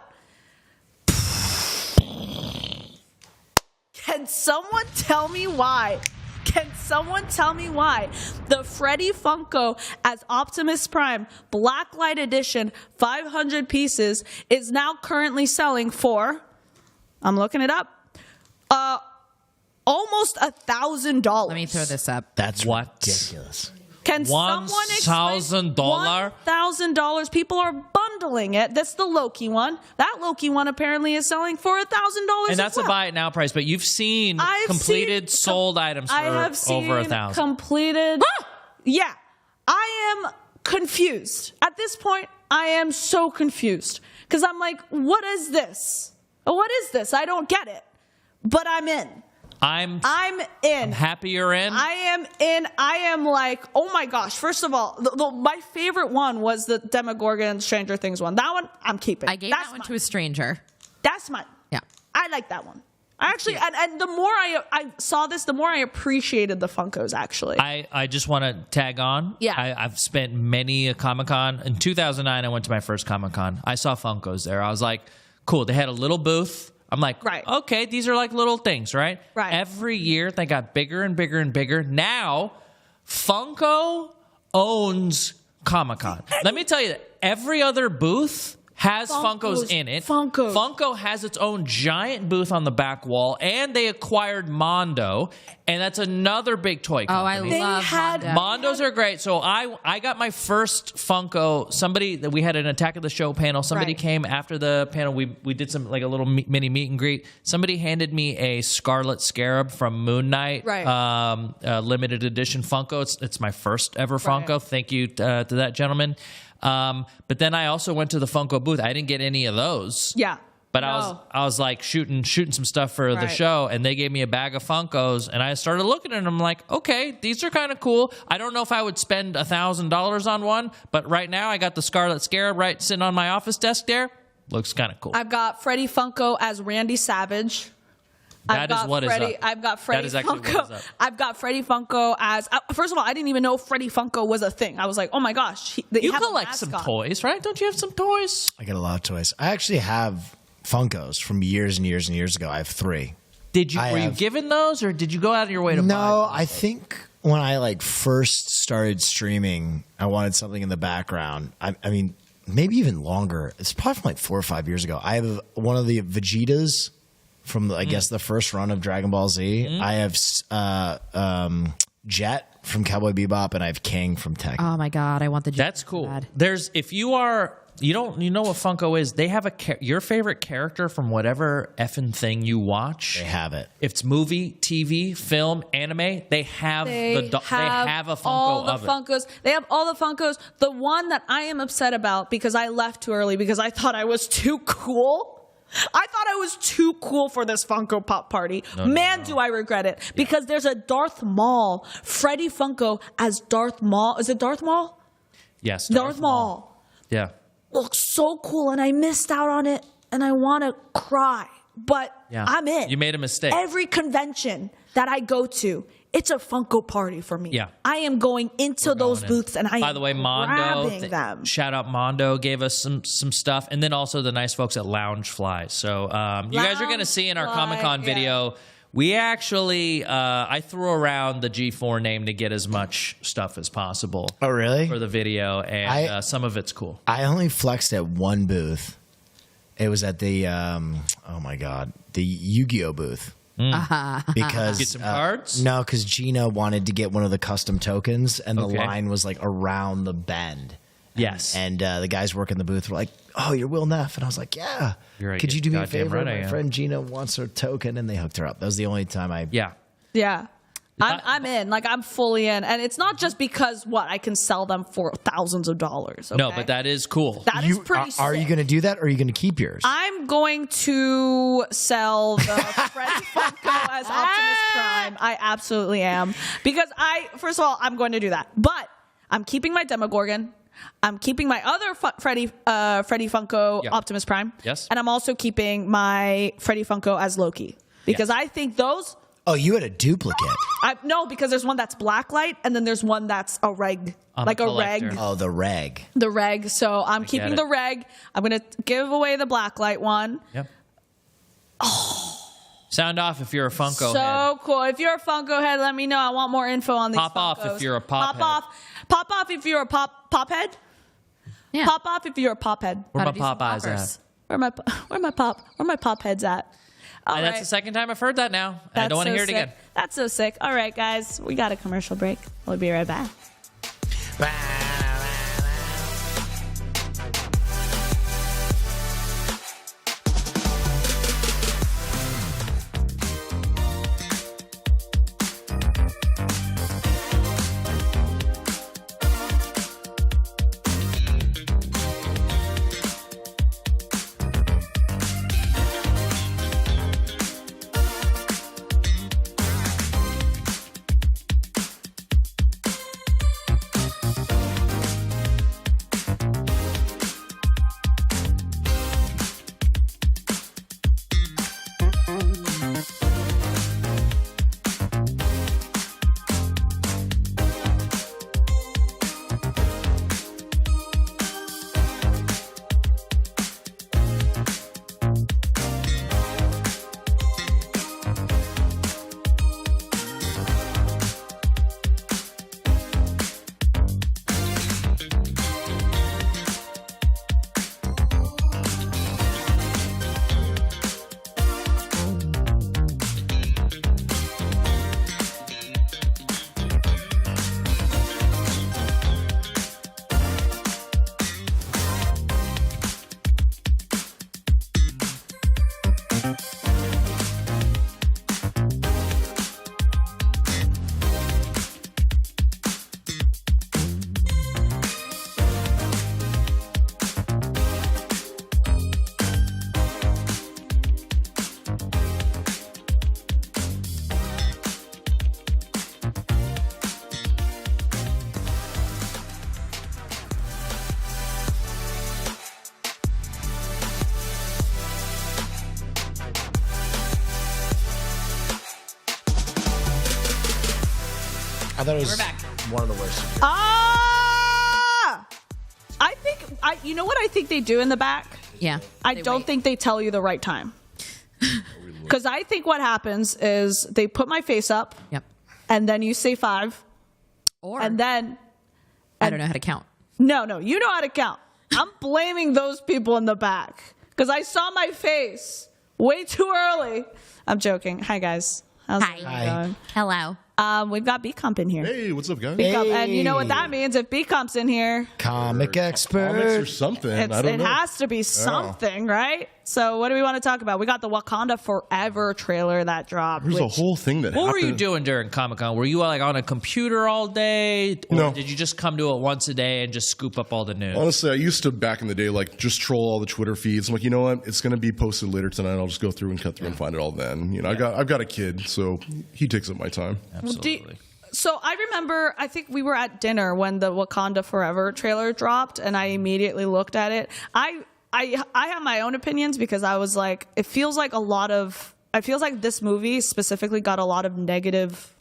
Can someone tell me why? Can someone tell me why the Freddy Funko as Optimus Prime Blacklight Edition 500 pieces is now currently selling for? I'm looking it up. Almost $1,000. Let me throw this up. That's What? ridiculous. Can someone explain? $1,000? $1,000. People are bundling it. That's the Loki one. That Loki one apparently is selling for $1,000. And that's a buy it now price. But you've seen completed sold items for over $1,000. Completed. Yeah. I am confused. At this point, I am so confused. Because I'm like, what is this? What is this? I don't get it. But I'm in. I'm in. I'm happy you're in. I am in. I am like, oh my gosh. First of all, my favorite one was the Demogorgon Stranger Things one. That one, I'm keeping. I gave that one to a stranger. That's mine. Yeah. I like that one. I actually, and the more I saw this, the more I appreciated the Funkos, actually. I just want to tag on. Yeah. I've spent many a Comic-Con. In 2009, I went to my first Comic-Con. I saw Funkos there. I was like, cool. They had a little booth. I'm like, right. Okay, these are like little things, right? Right. Every year, they got bigger and bigger and bigger. Now, Funko owns Comic-Con. Let me tell you that every other booth has Funkos in it. Funko has its own giant booth on the back wall, and they acquired Mondo, and that's another big toy company. Oh, I love Mondo. Mondos are great. So I got my first Funko. We had an Attack of the Show panel. Somebody came after the panel. We did some like a little mini meet and greet. Somebody handed me a Scarlet Scarab from Moon Knight, limited edition Funko. It's my first ever Funko. Thank you to that gentleman. But then I also went to the Funko booth. I didn't get any of those. Yeah. But I was like shooting some stuff for the show, and they gave me a bag of Funkos, and I started looking at them. I'm like, okay, these are kind of cool. I don't know if I would spend $1,000 on one, but right now I got the Scarlet Scarab sitting on my office desk there. Looks kind of cool. I've got Freddy Funko as Randy Savage. I've got Freddy Funko. I've got Freddy Funko as. First of all, I didn't even know Freddy Funko was a thing. I was like, oh my gosh. You collect some toys, right? Don't you have some toys? I get a lot of toys. I actually have Funkos from years and years and years ago. I have 3. Were you given those, or did you go out of your way to buy them? No, I think when I first started streaming, I wanted something in the background. I mean, maybe even longer. It's probably from 4 or 5 years ago. I have one of the Vegetas from I guess the first run of Dragon Ball Z. I have Jet from Cowboy Bebop, and I have King from Tekken. Oh my god, I want the. That's cool. Bad. If you are. You know what Funko is? They have your favorite character from whatever effing thing you watch. They have it. If it's movie, TV, film, anime, they have They a Funko all the of Funkos. They have all the Funkos. The one that I am upset about because I left too early because I thought I was too cool. I thought I was too cool for this Funko Pop party. Man, do I regret it. Because there's a Darth Maul, Freddy Funko as Darth Maul. Is it Darth Maul? Yes, Darth Maul. Yeah. Looks so cool, and I missed out on it, and I want to cry. But Yeah. I'm in. You made a mistake. Every convention that I go to, it's a Funko party for me. Yeah. I am going into those in. booths, and By the way, Mondo, grabbing them. shout out Mondo, gave us some stuff, and then also the nice folks at Loungefly. So you guys are going to see in our Loungefly, Comic-Con video, we actually, I threw around the G4 name to get as much stuff as possible. Oh, really? For the video, and some of it's cool. I only flexed at one booth. It was at the, oh my God, the Yu-Gi-Oh booth. Because Get some cards? No, because Gina wanted to get one of the custom tokens, and the Okay. line was like around the bend. Yes. And the guys working the booth were like, "Oh, you're Will Neff," and I was like, "Yeah." You're right. Could you do me a Goddamn favor? right I My am. friend Gina wants her token, and they hooked her up. That was the only time I. Yeah. Yeah. I'm in. Like, I'm fully in. And it's not just because, I can sell them for thousands of dollars. Okay? No, but that is cool. That is pretty Are you sick. going to do that, or are you going to keep yours? I'm going to sell the Freddy Funko as Optimus Prime. I absolutely am. Because first of all, I'm going to do that. But I'm keeping my Demogorgon. I'm keeping my other Freddy Funko Yeah. Optimus Prime. Yes. And I'm also keeping my Freddy Funko as Loki. Because Yes. I think those... Oh, you had a duplicate. No, because there's one that's blacklight, and then there's one that's a reg. I'm like a a reg. collector. Oh, the reg. The reg. So I'm keeping it. the reg. I'm going to give away the blacklight one. Yep. Sound off if you're a Funko So head. cool. If you're a Funko head, let me know. I want more info on these Pop off Funkos. if you're a pop head. Pop off if you're a pop head. Yeah. Pop off if you're a pop head. Where my Gotta do some Popeyes poppers. at? Where my pop heads at? All That's right. the second time I've heard that now. And I That's don't want to so hear it sick. again. That's so sick. All right, guys, we got a commercial break. We'll be right back. I thought it was We're back. one of the worst. Ah! You know what I think they do in the back? Yeah. I don't think they tell you the right time. Because I think what happens is they put my face up, Yep. and then you say 5, Or and then I don't know how to count. no, you know how to count. I'm blaming those people in the back because I saw my face way too early. I'm joking. Hi guys. How's Hi. it going? Hello. We've got Bcomp in here. Hey, what's up, guys? Bcomp, and you know what that means? If Bcomp's in here, Comic expert. Comics or something. I don't it know. has to be something, right? So what do we want to talk about? We got the Wakanda Forever trailer that dropped. There's a whole thing that What happened. were you doing during Comic-Con? Were you like on a computer all day? Or No. did you just come to it once a day and just scoop up all the news? Honestly, I used to back in the day like just troll all the Twitter feeds. I'm like, you know what? It's going to be posted later tonight. I'll just go through and cut through and find it all then. You know, I've got a kid, so he takes up my time. Absolutely. So I remember, I think we were at dinner when the Wakanda Forever trailer dropped, and I immediately looked at it. I have my own opinions because I was like, it feels like this movie specifically got a lot of negative.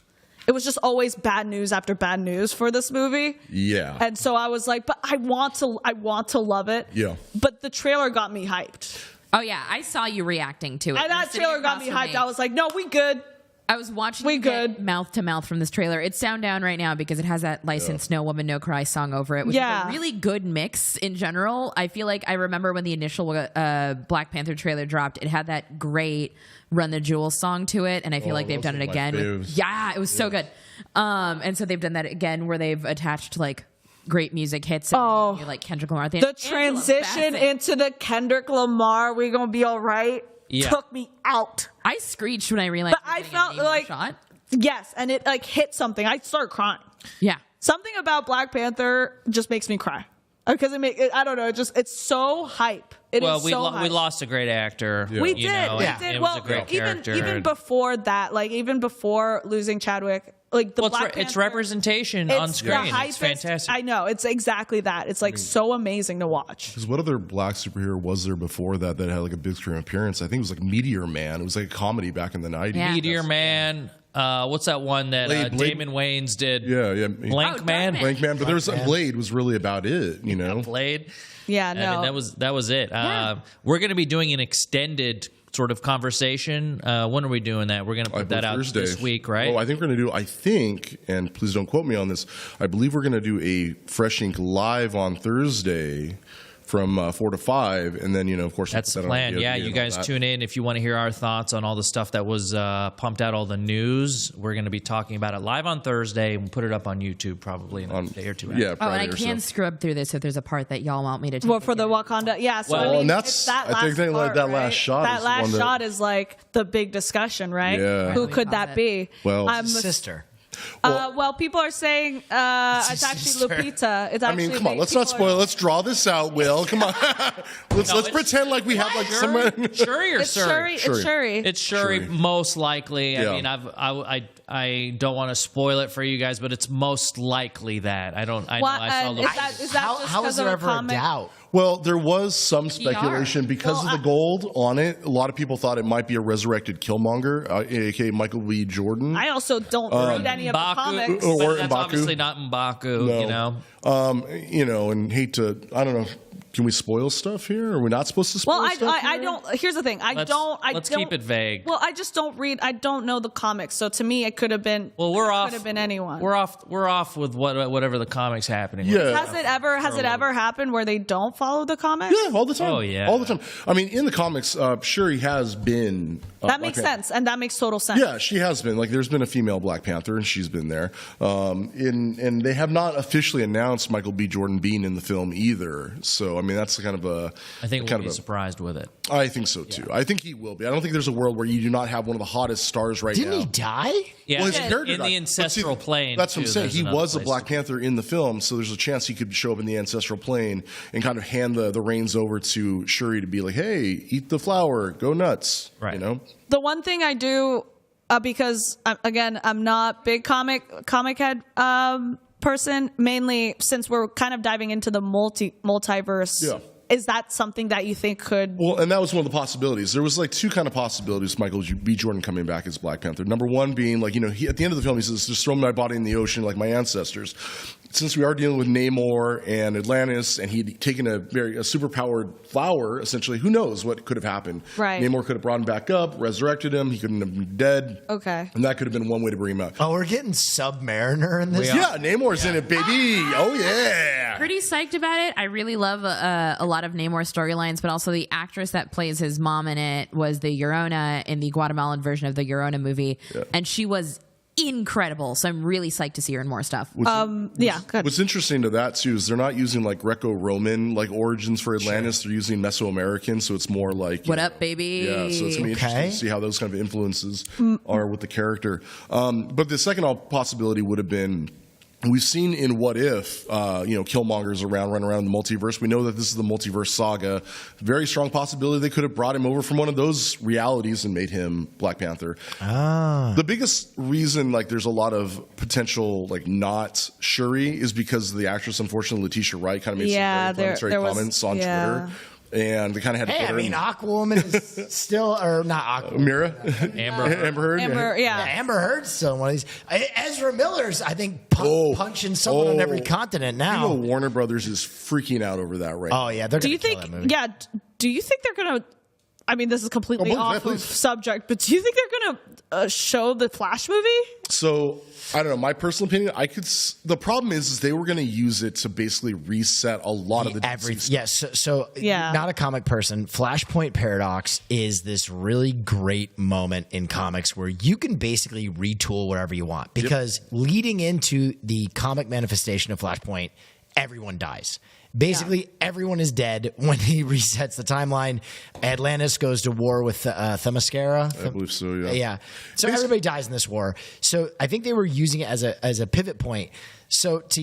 It was just always bad news after bad news for this movie. Yeah. And so I was like, but I want to love it. Yeah. But the trailer got me hyped. Oh yeah, I saw you reacting to it. And that trailer got me hyped. I was like, no, we good. I was watching you get mouth to mouth from this trailer. It's sound down right now because it has that licensed No Woman No Cry song over it, which is a really good mix in general. I feel like I remember when the initial Black Panther trailer dropped, it had that great Run the Jewels song to it, and I feel like they've done it again. It was so good. And so they've done that again where they've attached like great music hits and like Kendrick Lamar. The transition into the Kendrick Lamar, we gonna be all right. Took me out. I screeched when I realized. But I felt like yes, and it like hit something. I started crying. Yeah, something about Black Panther just makes me cry because I don't know. It's so hype. It is so hype. We lost a great actor. Yeah. We did. It was a great character. Even before that, like even before losing Chadwick. Like the Black Panther, it's representation on screen. It's fantastic. I know. It's exactly that. It's like so amazing to watch. Because what other black superhero was there before that had like a big screen appearance? I think it was like Meteor Man. It was like a comedy back in the 90s. Yeah. Meteor Man. What's that one that Damon Wayans did? Yeah. Blank Man. Blank Man. But there was Blade was really about it, you know? Blade. Yeah, no. I mean, that was it. We're going to be doing an extended sort of conversation. When are we doing that? We're going to put that out Thursday. this week, right? Oh, I think we're going to do, and please don't quote me on this, I believe we're going to do a Fresh Ink live on Thursday from 4 to 5, and then, of course... That's the plan. Yeah, you guys tune in if you want to hear our thoughts on all the stuff that was pumped out, all the news. We're going to be talking about it live on Thursday, and we'll put it up on YouTube probably in a day or two. Yeah, and I can scrub through this if there's a part that y'all want me to... Well, for the Wakanda, yeah. So and that's, it's that I think part, that last shot that last shot is like the big discussion, right? Yeah. Who could that be? Well, sister. Well, people are saying it's actually Lupita. It's actually come on, let's not spoil. Let's draw this out, Will. Come on, let's pretend like we have like someone. Shuri or Shuri? It's Shuri. It's Shuri, most likely. I mean, I don't want to spoil it for you guys, but it's most likely that. I saw Lupita. How is there ever a doubt? Well, there was some speculation because of the gold on it. A lot of people thought it might be a resurrected Killmonger, aka Michael B. Jordan. I also don't read any of the comics. Or that's M'Baku. Obviously not M'Baku, No. And hate to, I don't know. Can we spoil stuff here? Are we not supposed to spoil stuff I don't. Here's the thing. Let's keep it vague. Well, I just don't read. I don't know the comics, so to me, it could have been. Well, we're off. Could have been anyone. We're off with whatever the comics happening. Yeah. Has it ever happened where they don't follow the comics? Yeah, all the time. Oh yeah, all the time. I mean, in the comics, Shuri has been. That makes sense, and that makes total sense. Yeah, she has been. Like, there's been a female Black Panther, and she's been there. And they have not officially announced Michael B. Jordan being in the film either. So, I mean, that's kind of a. I think we'll be surprised with it. I think so too. Yeah. I think he will be. I don't think there's a world where you do not have one of the hottest stars right now. Didn't he die? Yeah, well, his character in the ancestral plane. That's what I'm saying. He was a Black Panther in the film, so there's a chance he could show up in the ancestral plane and kind of hand the reins over to Shuri to be like, "Hey, eat the flower, go nuts." Right. The one thing I do, because again, I'm not big comic head person. Mainly since we're kind of diving into the multiverse. Yeah. Is that something that you think could... Well, and that was one of the possibilities. There was like two kind of possibilities, Michael B. Jordan coming back as Black Panther. Number one being like, he, at the end of the film, he says, just throw my body in the ocean like my ancestors. Since we are dealing with Namor and Atlantis, and he'd taken a superpowered flower, essentially, who knows what could have happened. Right. Namor could have brought him back up, resurrected him. He couldn't have been dead. Okay. And that could have been one way to bring him out. Oh, we're getting Submariner in this? Yeah, Namor's in it, baby. Oh, yeah. Pretty psyched about it. I really love a lot of Namor storylines, but also the actress that plays his mom in it was the Llorona in the Guatemalan version of the Llorona movie. Yeah. And she was incredible. So I'm really psyched to see her in more stuff. Good. What's interesting to that too is they're not using like Greco-Roman like origins for Atlantis. They're using Mesoamerican, so it's more like What up, baby? Yeah, so it's gonna be interesting to see how those kind of influences are with the character. But the second possibility would have been. We've seen in What If, Killmonger's running around the multiverse. We know that this is the multiverse saga. Very strong possibility they could have brought him over from one of those realities and made him Black Panther. The biggest reason, there's a lot of potential, not Shuri, is because the actress, unfortunately, Letitia Wright, kind of made some very commentary comments on Twitter. And they kind of had to put her in. Aquawoman is still, or not Aquawoman. Mira? Amber Heard. Amber Heard's still one of these. Ezra Miller's, I think, punching someone on every continent now. Warner Brothers is freaking out over that right now. Oh, yeah. They're going to kill that movie. Yeah. Do you think they're going to... I mean, this is completely off of subject, but do you think they're going to show the Flash movie? So, I don't know. My personal opinion, the problem is they were going to use it to basically reset a lot of the DC. Yes. So, not a comic person. Flashpoint Paradox is this really great moment in comics where you can basically retool whatever you want. Because leading into the comic manifestation of Flashpoint, everyone dies. Basically, everyone is dead when he resets the timeline. Atlantis goes to war with Themyscira. I believe so, yeah. Yeah. So everybody dies in this war. So I think they were using it as a pivot point. So to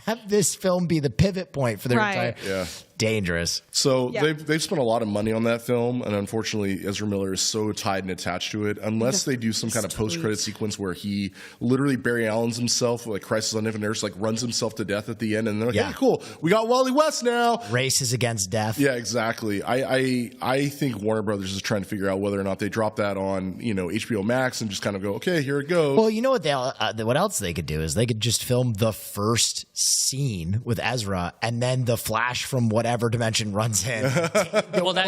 have this film be the pivot point for their entire... Dangerous. So they've spent a lot of money on that film, and unfortunately, Ezra Miller is so tied and attached to it. Unless they do some kind of post-credit sequence where he literally Barry Allen's himself, like Crisis on Infinite Earths, runs himself to death at the end, and they're like, "Hey, cool, we got Wally West now." Races against death. Yeah, exactly. I think Warner Brothers is trying to figure out whether or not they drop that on HBO Max and just kind of go, "Okay, here it goes." Well, you know what else they could do is they could just film the first scene with Ezra, and then the Flash from whatever dimension runs in.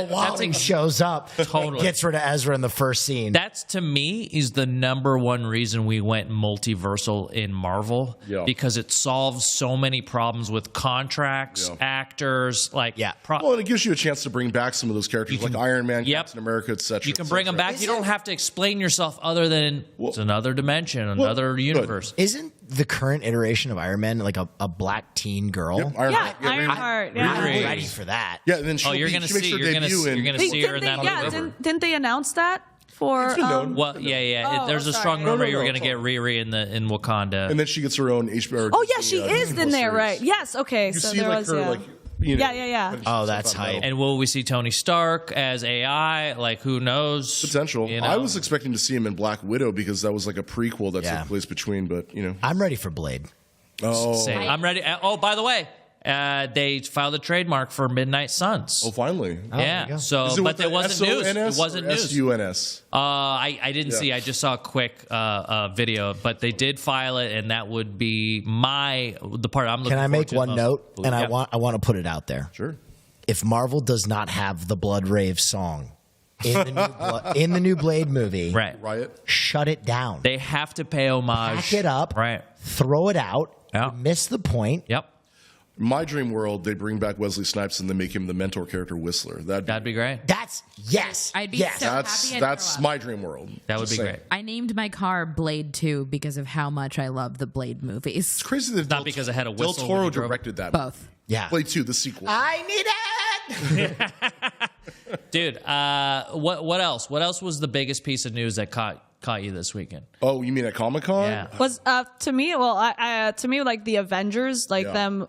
Wally shows up, and gets rid of Ezra in the first scene. That's, to me, is the number one reason we went multiversal in Marvel, because it solves so many problems with contracts, actors, and it gives you a chance to bring back some of those characters like Iron Man, Captain America, etc. You can bring them back. You don't have to explain yourself other than it's another dimension, another universe. Isn't the current iteration of Iron Man like a black teen girl? Yep, Ironheart. I'm ready for that. Yeah, and then you're gonna see her in that movie. Didn't they announce that for? It's been known. Well, there's a strong rumor you were gonna get Riri in Wakanda, and then she gets her own HBO. Oh yeah, she is in there, right? Yes. Okay. You so see there like was her yeah. Oh, that's hype. And will we see Tony Stark as AI? Who knows? Potential. I was expecting to see him in Black Widow because that was like a prequel that took place between, but I'm ready for Blade. Same. I'm ready. Oh, by the way, they filed a trademark for Midnight Suns. Oh, finally. Yeah. So, but it wasn't news. It wasn't news. SUNS. I didn't see. I just saw a quick video, but they did file it, and that would be the part I'm looking. Can I make one note? And I want to put it out there. Sure. If Marvel does not have the Blood Rave song in the new Blade movie, Riot, shut it down. They have to pay homage. Pack it up. Right. Throw it out. You miss the point. Yep. My dream world, they bring back Wesley Snipes and they make him the mentor character Whistler. That'd be great. I'd be so happy. That's my dream world. That would be great. I named my car Blade 2 because of how much I love the Blade movies. It's crazy that not because I had a whistle. Del Toro directed that. Both. Yeah. Blade 2, the sequel. I need it. Dude, what else? What else was the biggest piece of news that caught you this weekend? Oh, you mean at Comic-Con? Yeah. Was to me the Avengers, them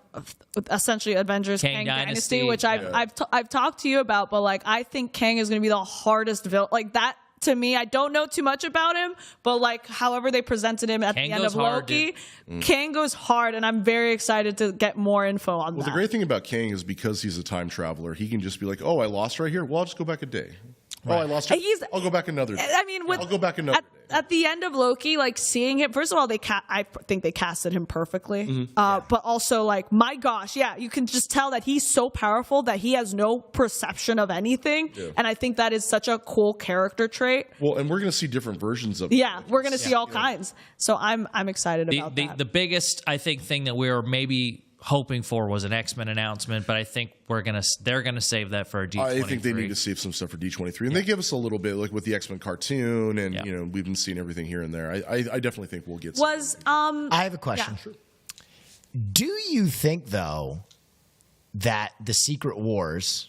essentially Avengers Kang Dynasty, which I've talked to you about, but I think Kang is going to be the hardest villain. That to me, I don't know too much about him, but however they presented him at the end of Loki, Kang goes hard, and I'm very excited to get more info on that. Well, the great thing about Kang is because he's a time traveler, he can just be like, "Oh, I lost right here. Well, I'll just go back a day. Right. Oh, I lost it. I'll go back another day. I mean, I'll go back another day." At the end of Loki, seeing him, first of all, I think they casted him perfectly. But also, my gosh, you can just tell that he's so powerful that he has no perception of anything. Yeah. And I think that is such a cool character trait. Well, and we're going to see different versions of him. Yeah, we're going to see all kinds. So I'm excited about that. The biggest, I think, thing that we're maybe hoping for was an X-Men announcement, but I think they're gonna save that for a D23. I think they need to save some stuff for D23, and they give us a little bit, like with the X-Men cartoon, and we've been seeing everything here and there. I definitely think we'll get. I have a question. Sure. Do you think though that the Secret Wars?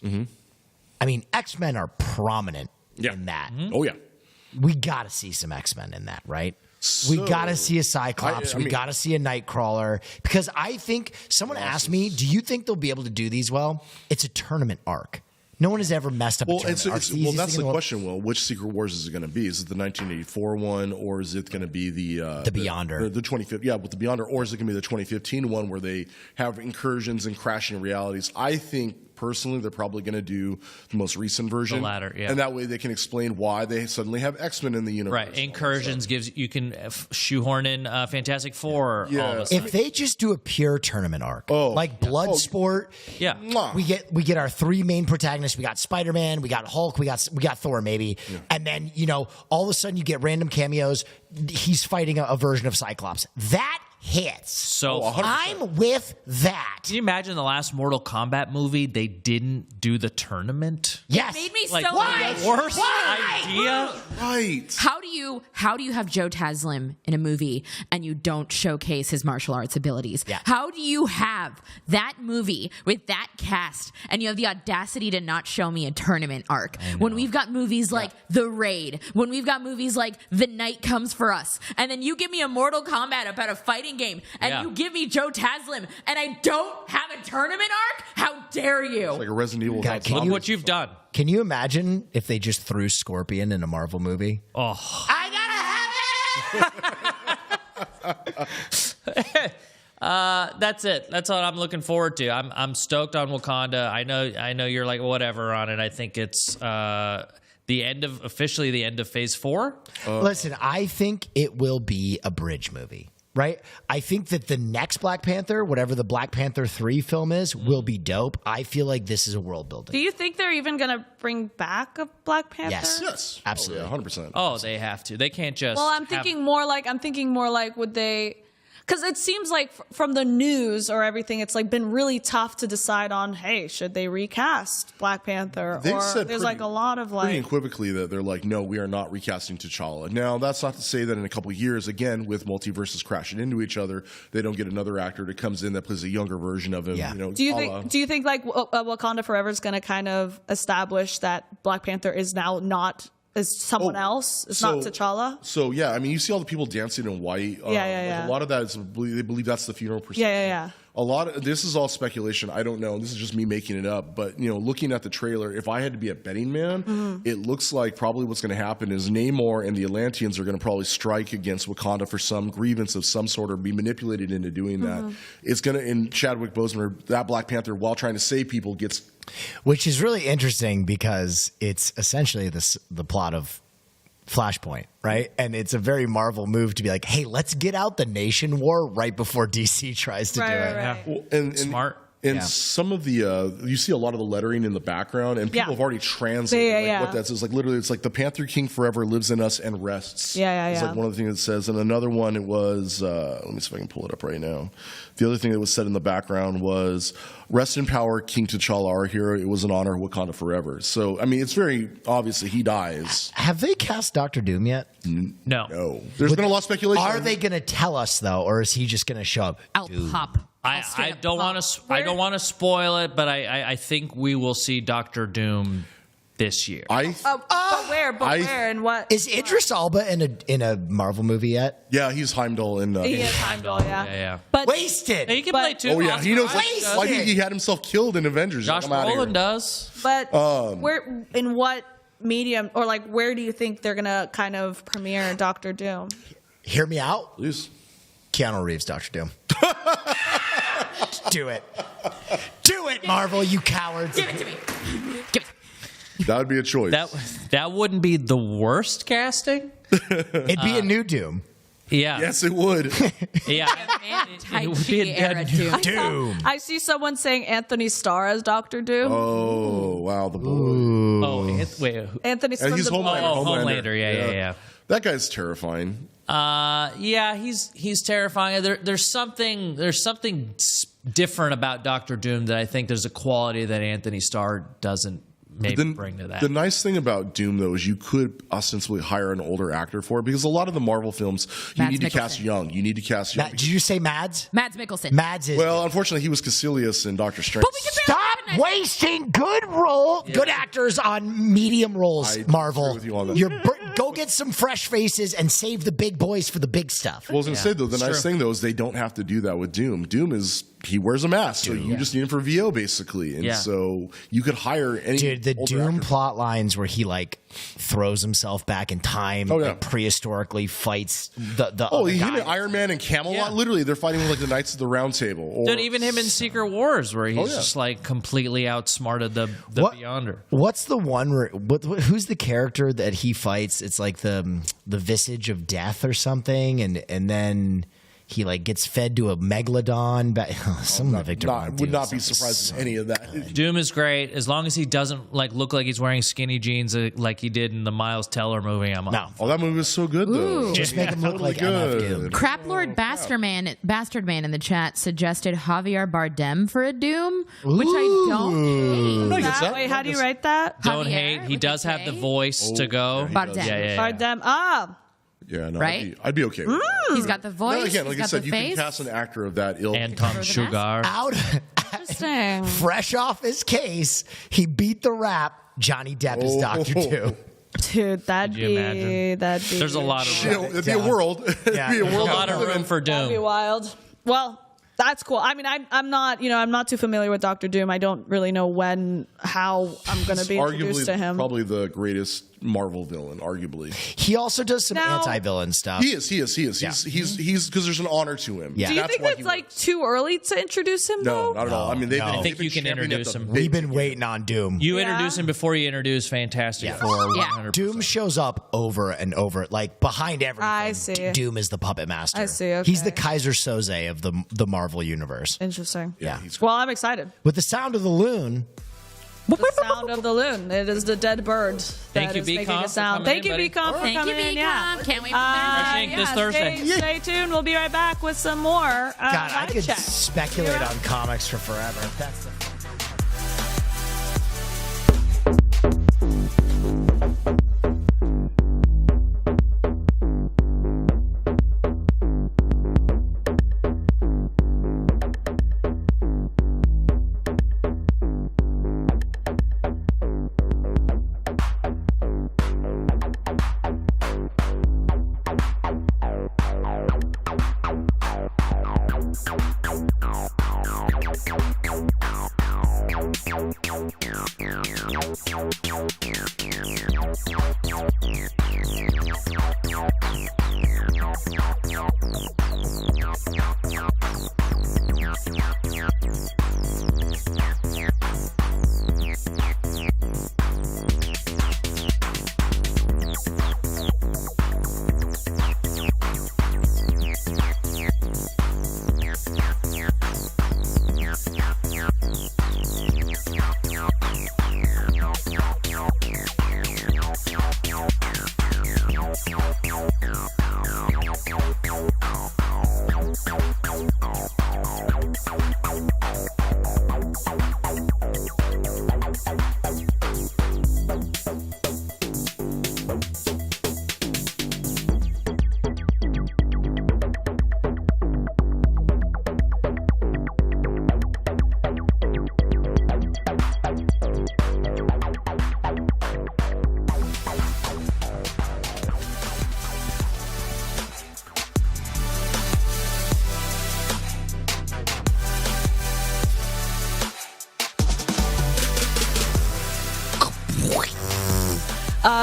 I mean, X-Men are prominent in that. Oh yeah, we got to see some X-Men in that, right? We got to see a Cyclops. We got to see a Nightcrawler. Because I think someone asked me, do you think they'll be able to do these well? It's a tournament arc. No one has ever messed up a tournament arc. That's the question, Will. Which Secret Wars is it going to be? Is it the 1984 one, or is it going to be the Beyonder? The 2015, with the Beyonder, or is it going to be the 2015 one where they have incursions and crashing realities? I think personally they're probably going to do the most recent version, the latter, and that way they can explain why they suddenly have X-Men in the universe. Right, incursions you can shoehorn in Fantastic Four. Yeah. All of a sudden. If they just do a pure tournament arc, like Bloodsport, we get our three main protagonists. We got Spider-Man, we got Hulk, we got Thor, maybe, and then all of a sudden you get random cameos. He's fighting a version of Cyclops. That hits. So I'm with that. Can you imagine the last Mortal Kombat movie? They didn't do the tournament. Yes, It made me Like, so the worst idea. Right. How do you have Joe Taslim in a movie and you don't showcase his martial arts abilities? Yeah. How do you have that movie with that cast and you have the audacity to not show me a tournament arc when we've got movies like The Raid, when we've got movies like The Night Comes for Us, and then you give me a Mortal Kombat about a fighting game and you give me Joe Taslim and I don't have a tournament arc? How dare you? Like a Resident Evil. Look what you've done. Can you imagine if they just threw Scorpion in a Marvel movie? Oh, I gotta have it. that's it. That's what I'm looking forward to. I'm stoked on Wakanda. I know you're like whatever on it. I think it's officially the end of Phase 4. Listen, I think it will be a bridge movie. Right? I think that the next Black Panther, whatever the Black Panther 3 film is, will be dope. I feel like this is a world building. Do you think they're even going to bring back a Black Panther? Yes. Absolutely. 100%. Oh, they have to. They can't just. Well, I'm thinking more like would they? Because it seems like from the news or everything, it's like been really tough to decide on. Hey, should they recast Black Panther? They've or said there's like a lot of pretty like unequivocally that they're like, no, we are not recasting T'Challa. Now, that's not to say that in a couple of years, again, with multiverses crashing into each other, they don't get another actor that comes in that plays a younger version of him. Yeah. Do you think like Wakanda Forever is going to kind of establish that Black Panther is now not? Is someone else? It's not T'Challa? So, yeah, I mean, you see all the people dancing in white. Yeah. Like a lot of that is, they believe that's the funeral procession. Yeah. A lot of this is all speculation. I don't know. This is just me making it up. But, looking at the trailer, if I had to be a betting man, it looks like probably what's going to happen is Namor and the Atlanteans are going to probably strike against Wakanda for some grievance of some sort or be manipulated into doing that. It's going to, in Chadwick Boseman, that Black Panther, while trying to save people, gets... Which is really interesting because it's essentially the plot of Flashpoint, right? And it's a very Marvel move to be like, hey, let's get out the nation war right before DC tries to do it. Right. Well, and Smart. And some of the, you see a lot of the lettering in the background, and people have already translated what that says. Like literally, it's like the Panther King forever lives in us and rests. It's like one of the things it says. And another one, it was, let me see if I can pull it up right now. The other thing that was said in the background was, rest in power, King T'Challa, our hero. It was an honor, Wakanda forever. So, I mean, it's very obvious that he dies. Have they cast Doctor Doom yet? No. There's been a lot of speculation. Are they going to tell us, though, or is he just going to show up? I'll pop. I don't want to spoil it, but I think we will see Doctor Doom this year. But where? And what? Is Idris Elba in a Marvel movie yet? Yeah, he's Heimdall in. He is Heimdall, yeah. But wasted. Hey, he can play too. Oh yeah, he knows. Wasted. I think he had himself killed in Avengers. Josh Brolin does. But where? In what medium or like where do you think they're gonna kind of premiere Doctor Doom? Hear me out. Please. Keanu Reeves, Doctor Doom. Do it. Do it, Marvel, you cowards. Give it to me. Give it. That would be a choice. That wouldn't be the worst casting. It'd be a new Doom. Yeah. Yes, it would. Yeah. Tai Chi era Doom. I see someone saying Anthony Starr as Doctor Doom. Oh wow, the boy. Oh, wait. Anthony Starr. He's Homelander. Yeah. That guy's terrifying. Yeah, he's terrifying. There's something different about Doctor Doom that I think there's a quality that Anthony Starr doesn't maybe bring to that. The nice thing about Doom, though, is you could ostensibly hire an older actor for it, because a lot of the Marvel films, you Mads need to Mikkelsen. cast young. You need to cast young. Did you say Mads? Mads Mikkelsen. Mads is. Well, unfortunately, he was Caecilius in Doctor Strange. But we can barely Stop recognize- wasting good actors on medium roles, I Marvel. agree with you on that. Go get some fresh faces and save the big boys for the big stuff. Well, I was going to say, though, the nice thing, though, is they don't have to do that with Doom. Doom is, he wears a mask, so you just need him for VO, basically. And so you could hire any Dude, the older Doom actor. plot lines where he like throws himself back in time, Oh, yeah. like, prehistorically fights the Oh, other he guy. hit Iron Man and Camelot. Yeah. Literally, they're fighting with like the Knights of the Round Table. Or, Dude, even him in Secret Wars, where he's yeah. just like completely outsmarted the What- Beyonder. What's the one where who's the character that he fights? It's like the visage of death or something, and then he like gets fed to a megalodon. Some of the Victor Von would Doom not be stuff is surprised at any of that. Doom is great as long as he doesn't like look like he's wearing skinny jeans like he did in the Miles Teller movie. No. Oh, that movie was so good, though. Just make him look Totally like MF Doom. good. Crap Lord Bastard Man in the chat suggested Javier Bardem for a Doom, which I don't hate. Wait, how do you write that? Don't Javier hate. He with does a have the J? voice to go. Bardem. Yeah. Bardem. Ah, Yeah, no, Right? I'd be okay with that. He's got the voice. No, again, he's like I got said, the you face. can cast an actor of that ilk. Anton the Sugar. Out, interesting. fresh off his case, he beat the rap. Johnny Depp is Doctor Doom. Dude, that'd Could you be imagine? There's a lot of You know, it'd be a world. It'd Yeah. be a There's world. a lot of room for That'd be Doom. wild. Well, that's cool. I mean, I'm not, I'm not too familiar with Doctor Doom. I don't really know how I'm going to be introduced to him. Probably the greatest Marvel villain, arguably. He also does some Now- anti-villain stuff. He is. Yeah. He's because there's an honor to him. Yeah. Do you That's think why it's he like works. too early to introduce him, No, though? not at all. I mean, they've No. been. I think they've you been can championing introduce at the him. big We've been beginning. waiting on Doom. You Yeah. introduce him before you introduce Fantastic Four. Yeah. 100%. Doom shows up over and over, like behind everything. I see. Doom is the puppet master. I see, okay. He's the Kaiser Soze of the Marvel universe. Interesting. Yeah. Well, I'm excited. With the sound of the loon. The sound of the loon. It is the dead bird. Thank that you, is making Bcomp, a for sound. coming Thank in, you, buddy. Bcomp, for Thank you, coming in. Bcomp. Yeah. Can't wait for the Fresh ink this Thursday. Stay tuned. We'll be right back with some more. God, I Vibe could check. speculate on comics for forever. That's the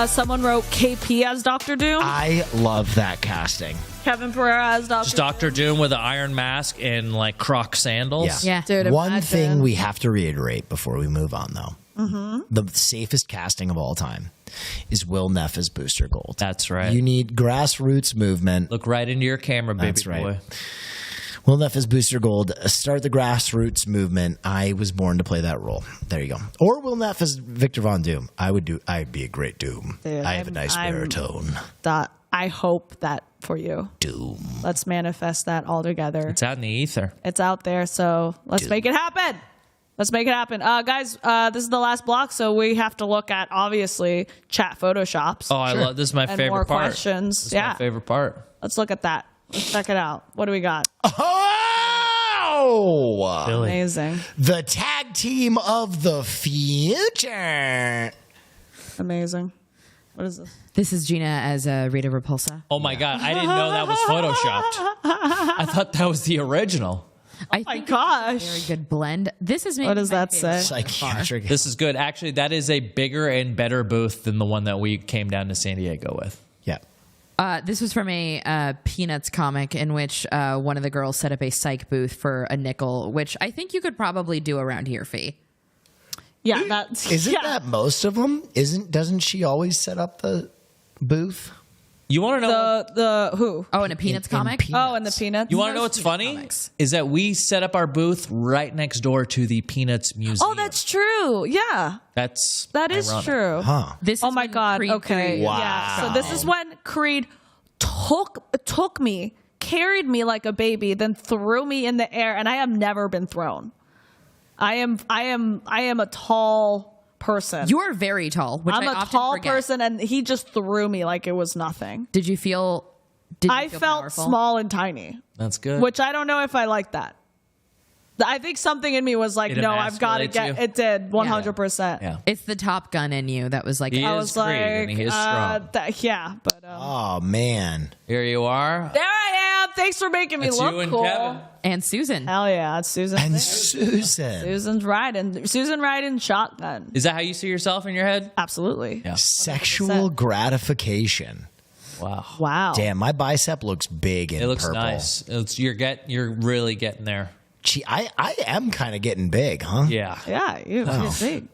Someone wrote KP as Doctor Doom. I love that casting. Kevin Pereira as Doctor Just Doctor Doom with an iron mask and like Croc sandals. Yeah. Dude, One imagine. thing we have to reiterate before we move on, though. The safest casting of all time is Will Neff as Booster Gold. That's right. You need grassroots movement. Look right into your camera, baby That's right. boy. Will Neff as Booster Gold. Start the grassroots movement. I was born to play that role. There you go. Or Will Neff as Victor Von Doom. I'd be a great Doom. Dude, I have a nice I'm- baritone. I hope that for you. Doom. Let's manifest that all together. It's out in the ether. It's out there, so let's make it happen. Let's make it happen. Guys, this is the last block, so we have to look at, obviously, chat photoshops. Oh, I love this. Is my and favorite more part. questions. This is my favorite part. Let's look at that. Let's check it out. What do we got? Oh! Billy. Amazing. The tag team of the future. Amazing. What is this? This is Gina as Rita Repulsa. Oh my God, I didn't know that was photoshopped. I thought that was the original. I My think gosh. it's a very good blend. This is maybe What does my that favorite say? so far. Psychiatric. This is good. Actually, that is a bigger and better booth than the one that we came down to San Diego with. Yeah. This was from a Peanuts comic in which one of the girls set up a psych booth for a nickel, which I think you could probably do around here, Fee. Yeah, that's Isn't that most of them? Doesn't she always set up the booth? You want to know? the who? Oh, in a Peanuts in comic? Peanuts. Oh, and the Peanuts. You want to know what's funny? comics. Is that we set up our booth right next door to the Peanuts Museum. Oh, that's true. Yeah, that is ironic. true. Huh. This Oh is my when God. Creed Okay. 3 Yeah. So this is when Creed took me, carried me like a baby, then threw me in the air, and I have never been thrown. I am a tall person. You're very tall, which I'm I a often tall forget. person, and he just threw me like it was nothing. Did you feel? I felt powerful? small and tiny, That's good. which I don't know if I like that. I think something in me was like, It no, I've got to emasculates get you? it. Did 100%. Yeah. It's the Top Gun in you that was like, He I is was Creed, like, and he is strong. yeah, but Oh, man. Here you are. there I am. Thanks for making me It's look you and cool. Kevin. and Susan. Hell yeah, it's Susan. And Susan. Susan's riding shotgun. Is that how you see yourself in your head? Absolutely. Yeah. Sexual gratification. Wow. Wow. Damn, my bicep looks big and It looks purple. nice. You're really getting there. Gee, I am kind of getting big, huh? Yeah. Yeah, you're big.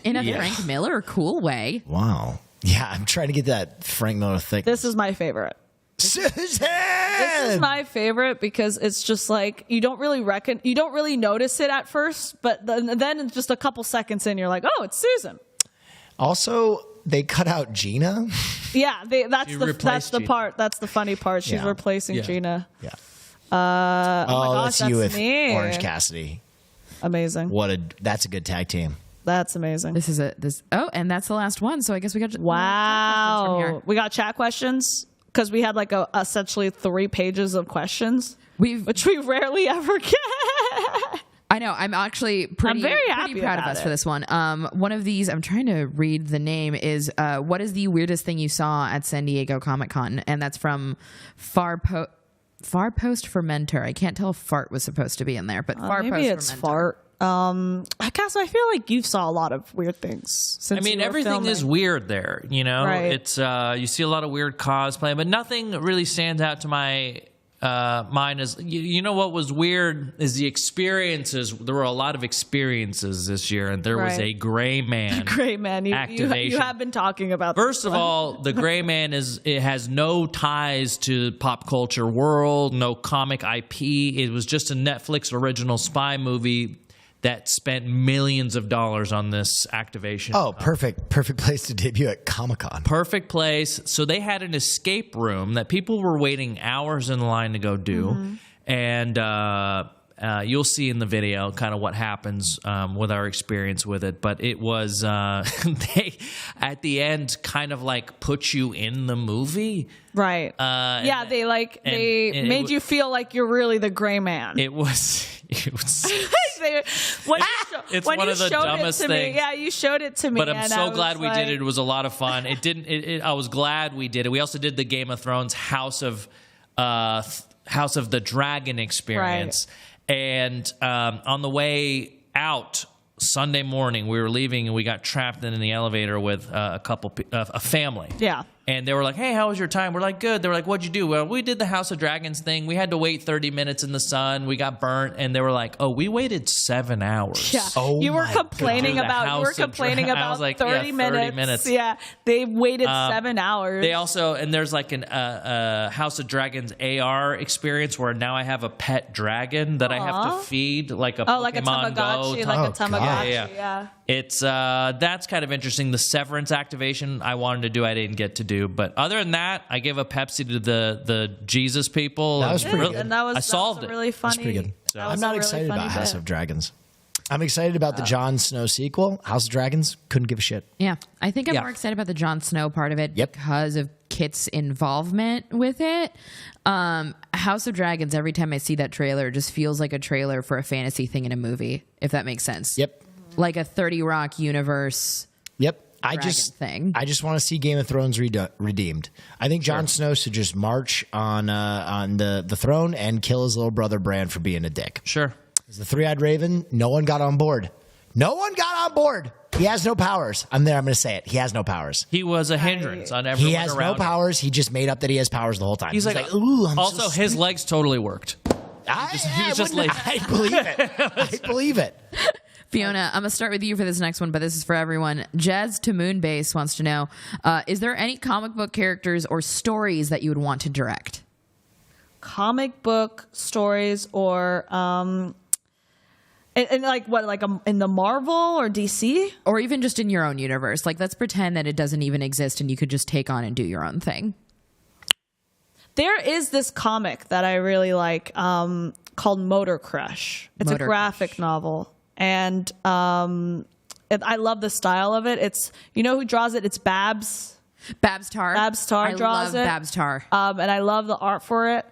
In a Yeah. Frank Miller cool way. Wow. Yeah, I'm trying to get that Frank Miller thick. This is my favorite. Susan! This is my favorite because it's just like you don't really notice it at first, but then it's just a couple seconds in, you're like, oh, it's Susan. Also, they cut out Gina. Yeah, that's replaced the Gina. part. That's the funny part. She's Yeah. replacing Yeah. Gina. Yeah. Oh my gosh, that's you that's with me. Orange Cassidy. Amazing. That's a good tag team. That's amazing. And that's the last one. So I guess we got Wow. We got chat questions because we had like essentially 3 pages of questions, which we rarely ever get. I know. I'm actually pretty very happy proud of about us it. for this one. One of these, I'm trying to read the name, is what is the weirdest thing you saw at San Diego Comic-Con? And that's from Far Post Fermenter. I can't tell if fart was supposed to be in there, but Far Post Maybe it's Fermenter. fart. Cass, I feel like you saw a lot of weird things. Since I mean, you were everything is filming. weird there. You know, Right. it's you see a lot of weird cosplay, but nothing really stands out to my mind. As you know, what was weird is the experiences. There were a lot of experiences this year, and there was Right. a gray man. Great, man. You activation. have been talking about First this of one. all, the gray man it has no ties to pop culture world, no comic IP. It was just a Netflix original spy movie that spent millions of dollars on this activation. Oh, perfect place to debut at Comic-Con. Perfect place. So they had an escape room that people were waiting hours in line to go do. And you'll see in the video kind of what happens with our experience with it. But it was, they, at the end, kind of like put you in the movie. Right. Yeah, they made you feel like you're really the gray man. It was It's one of the dumbest things. Yeah, you showed it to me. But I'm and so I glad was we like, did it. It was a lot of fun. I was glad we did it. We also did the Game of Thrones House of the Dragon experience. And on the way out Sunday morning, we were leaving and we got trapped in the elevator with a family. Yeah. And they were like, hey, how was your time? We're like, good. They were like, what'd you do? Well, we did the House of Dragons thing. We had to wait 30 minutes in the sun. We got burnt. And they were like, oh, we waited 7 hours. Yeah. Oh you were my complaining God. about I was like, 30 yeah, 30 minutes. minutes. Yeah. They waited 7 hours. They also, and there's like a House of Dragons AR experience where now I have a pet dragon that I have to feed, like a Pokemon like a Tamagotchi, Go. like a Tamagotchi. Yeah. Yeah. It's that's kind of interesting. The Severance activation I wanted to do, I didn't get to do. do. But other than that, I gave a Pepsi to the Jesus people. That was pretty good. And that was I solved a it. really funny. That's pretty good. that was I'm a not really excited funny about House bit. of Dragons. I'm excited about the Jon Snow sequel. House of Dragons, couldn't give a shit. Yeah, I think I'm Yeah. more excited about the Jon Snow part of it Yep. because of Kit's involvement with it. House of Dragons, every time I see that trailer, just feels like a trailer for a fantasy thing in a movie, if that makes sense. Yep. Like a 30 Rock universe. Yep. Dragon thing. I just want to see Game of Thrones redeemed. I think Jon Snow should just march on the throne and kill his little brother Bran for being a dick. Sure. As the Three-Eyed Raven, no one got on board. No one got on board. He has no powers. I'm going to say it. He has no powers. He was a hindrance on everyone He has no around him. powers. He just made up that he has powers the whole time. He's like, ooh, I'm also, so his legs totally worked. I was just lazy. I believe it. I believe it. Fiona, I'm going to start with you for this next one, but this is for everyone. Jez to Moonbase wants to know, is there any comic book characters or stories that you would want to direct? Comic book stories or and like what, like in the Marvel or DC? Or even just in your own universe. Like, let's pretend that it doesn't even exist and you could just take on and do your own thing. There is this comic that I really like called Motor Crush. It's Motor a graphic novel. And I love the style of it. It's, you know who draws it? It's Babs. Babs Tarr. Babs Tarr draws it. I love Babs Tarr. And I love the art for it.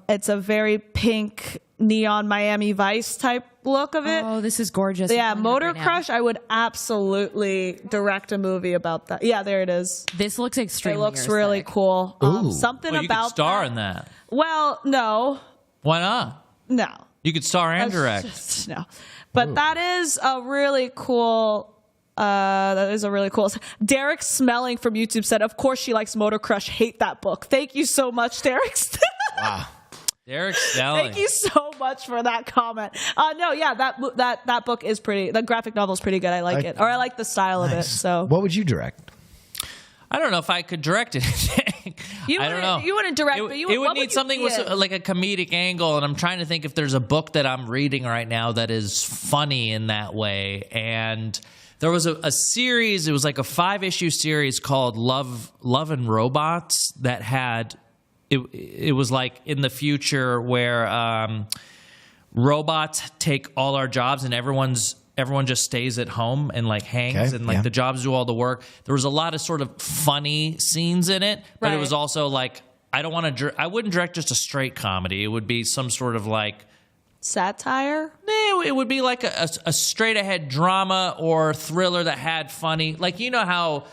It's a very pink neon Miami Vice type look of it. Oh, this is gorgeous. Yeah, I'm pulling it up Motor right now. Crush, I would absolutely direct a movie about that. Yeah, there it is. This looks extremely It looks aesthetic. really cool. Ooh. Something Well, you about could star that. in that. Well, no. Why not? No. You could star and direct. No. But that is a really cool. Derek Smelling from YouTube said, "Of course she likes Motor Crush. Hate that book." Thank you so much, Derek. Wow. Derek Snelling. Thank you so much for that comment. No, yeah, that book is pretty. The graphic novel is pretty good. I like it, or I like the style of it. So What would you direct? I don't know if I could direct anything. I don't know. You wouldn't direct, but you would. It would need something with like a comedic angle, and I'm trying to think if there's a book that I'm reading right now that is funny in that way. And there was a series. It was like a 5-issue series called Love and Robots that had. It was like in the future where robots take all our jobs and everyone just stays at home and like hangs and like the jobs do all the work. There was a lot of sort of funny scenes in it, but it was also like I wouldn't direct just a straight comedy. It would be some sort of like satire. It would be like a straight ahead drama or thriller that had funny, like you know how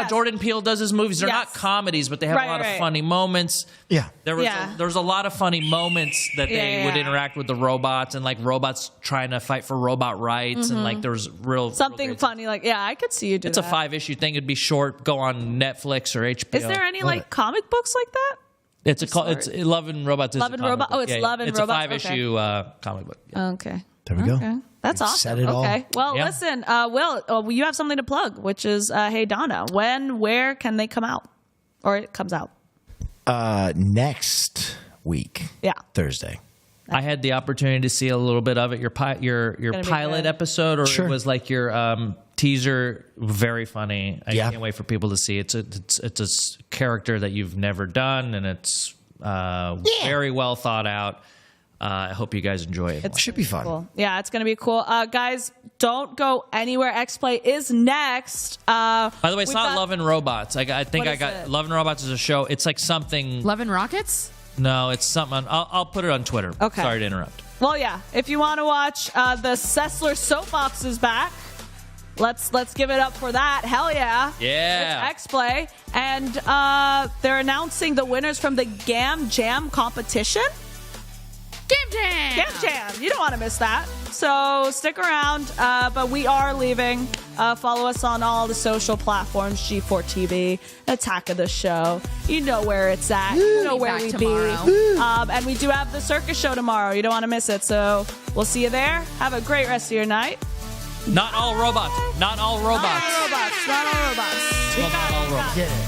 Jordan Peele does his movies. They're not comedies, but they have a lot of funny moments. Yeah, there was a lot of funny moments that they would interact with the robots and like robots trying to fight for robot rights and like there was something funny. Like I could see you do. It's a 5-issue thing. It'd be short. Go on Netflix or HBO. Is there any like comic books like that? It's Love and Robots. Love and Robots. Oh, it's Love and Robots. It's a 5-issue comic book. Yeah. Okay. There we go. Okay. That's awesome. Said it all. Okay. Well, listen, Will, you have something to plug, which is Hey Donna. Where can they come out? Or it comes out? Next week. Yeah. Thursday. I had the opportunity to see a little bit of it. Your pilot episode, or it was like your teaser. Very funny. I can't wait for people to see it. It's a character that you've never done, and it's very well thought out. I hope you guys enjoy it. It should be fun. Cool. Yeah, it's going to be cool. Guys, don't go anywhere. X-Play is next. By the way, it's not Love and Robots. I think I got it? Love and Robots is a show. It's like something. Love and Rockets? No, it's something. I'll put it on Twitter. Okay. Sorry to interrupt. Well, yeah. If you want to watch the Sessler Soapbox is back, let's give it up for that. Hell yeah. Yeah. It's X-Play. And they're announcing the winners from the Gam Jam competition. Gam Jam. You don't want to miss that. So stick around. But we are leaving. Follow us on all the social platforms. G4TV, Attack of the Show. You know where it's at. You know where we be. And we do have the circus show tomorrow. You don't want to miss it. So we'll see you there. Have a great rest of your night. Not all robots. Not all robots. Not all robots. Not all robots. Not all robots. Yeah.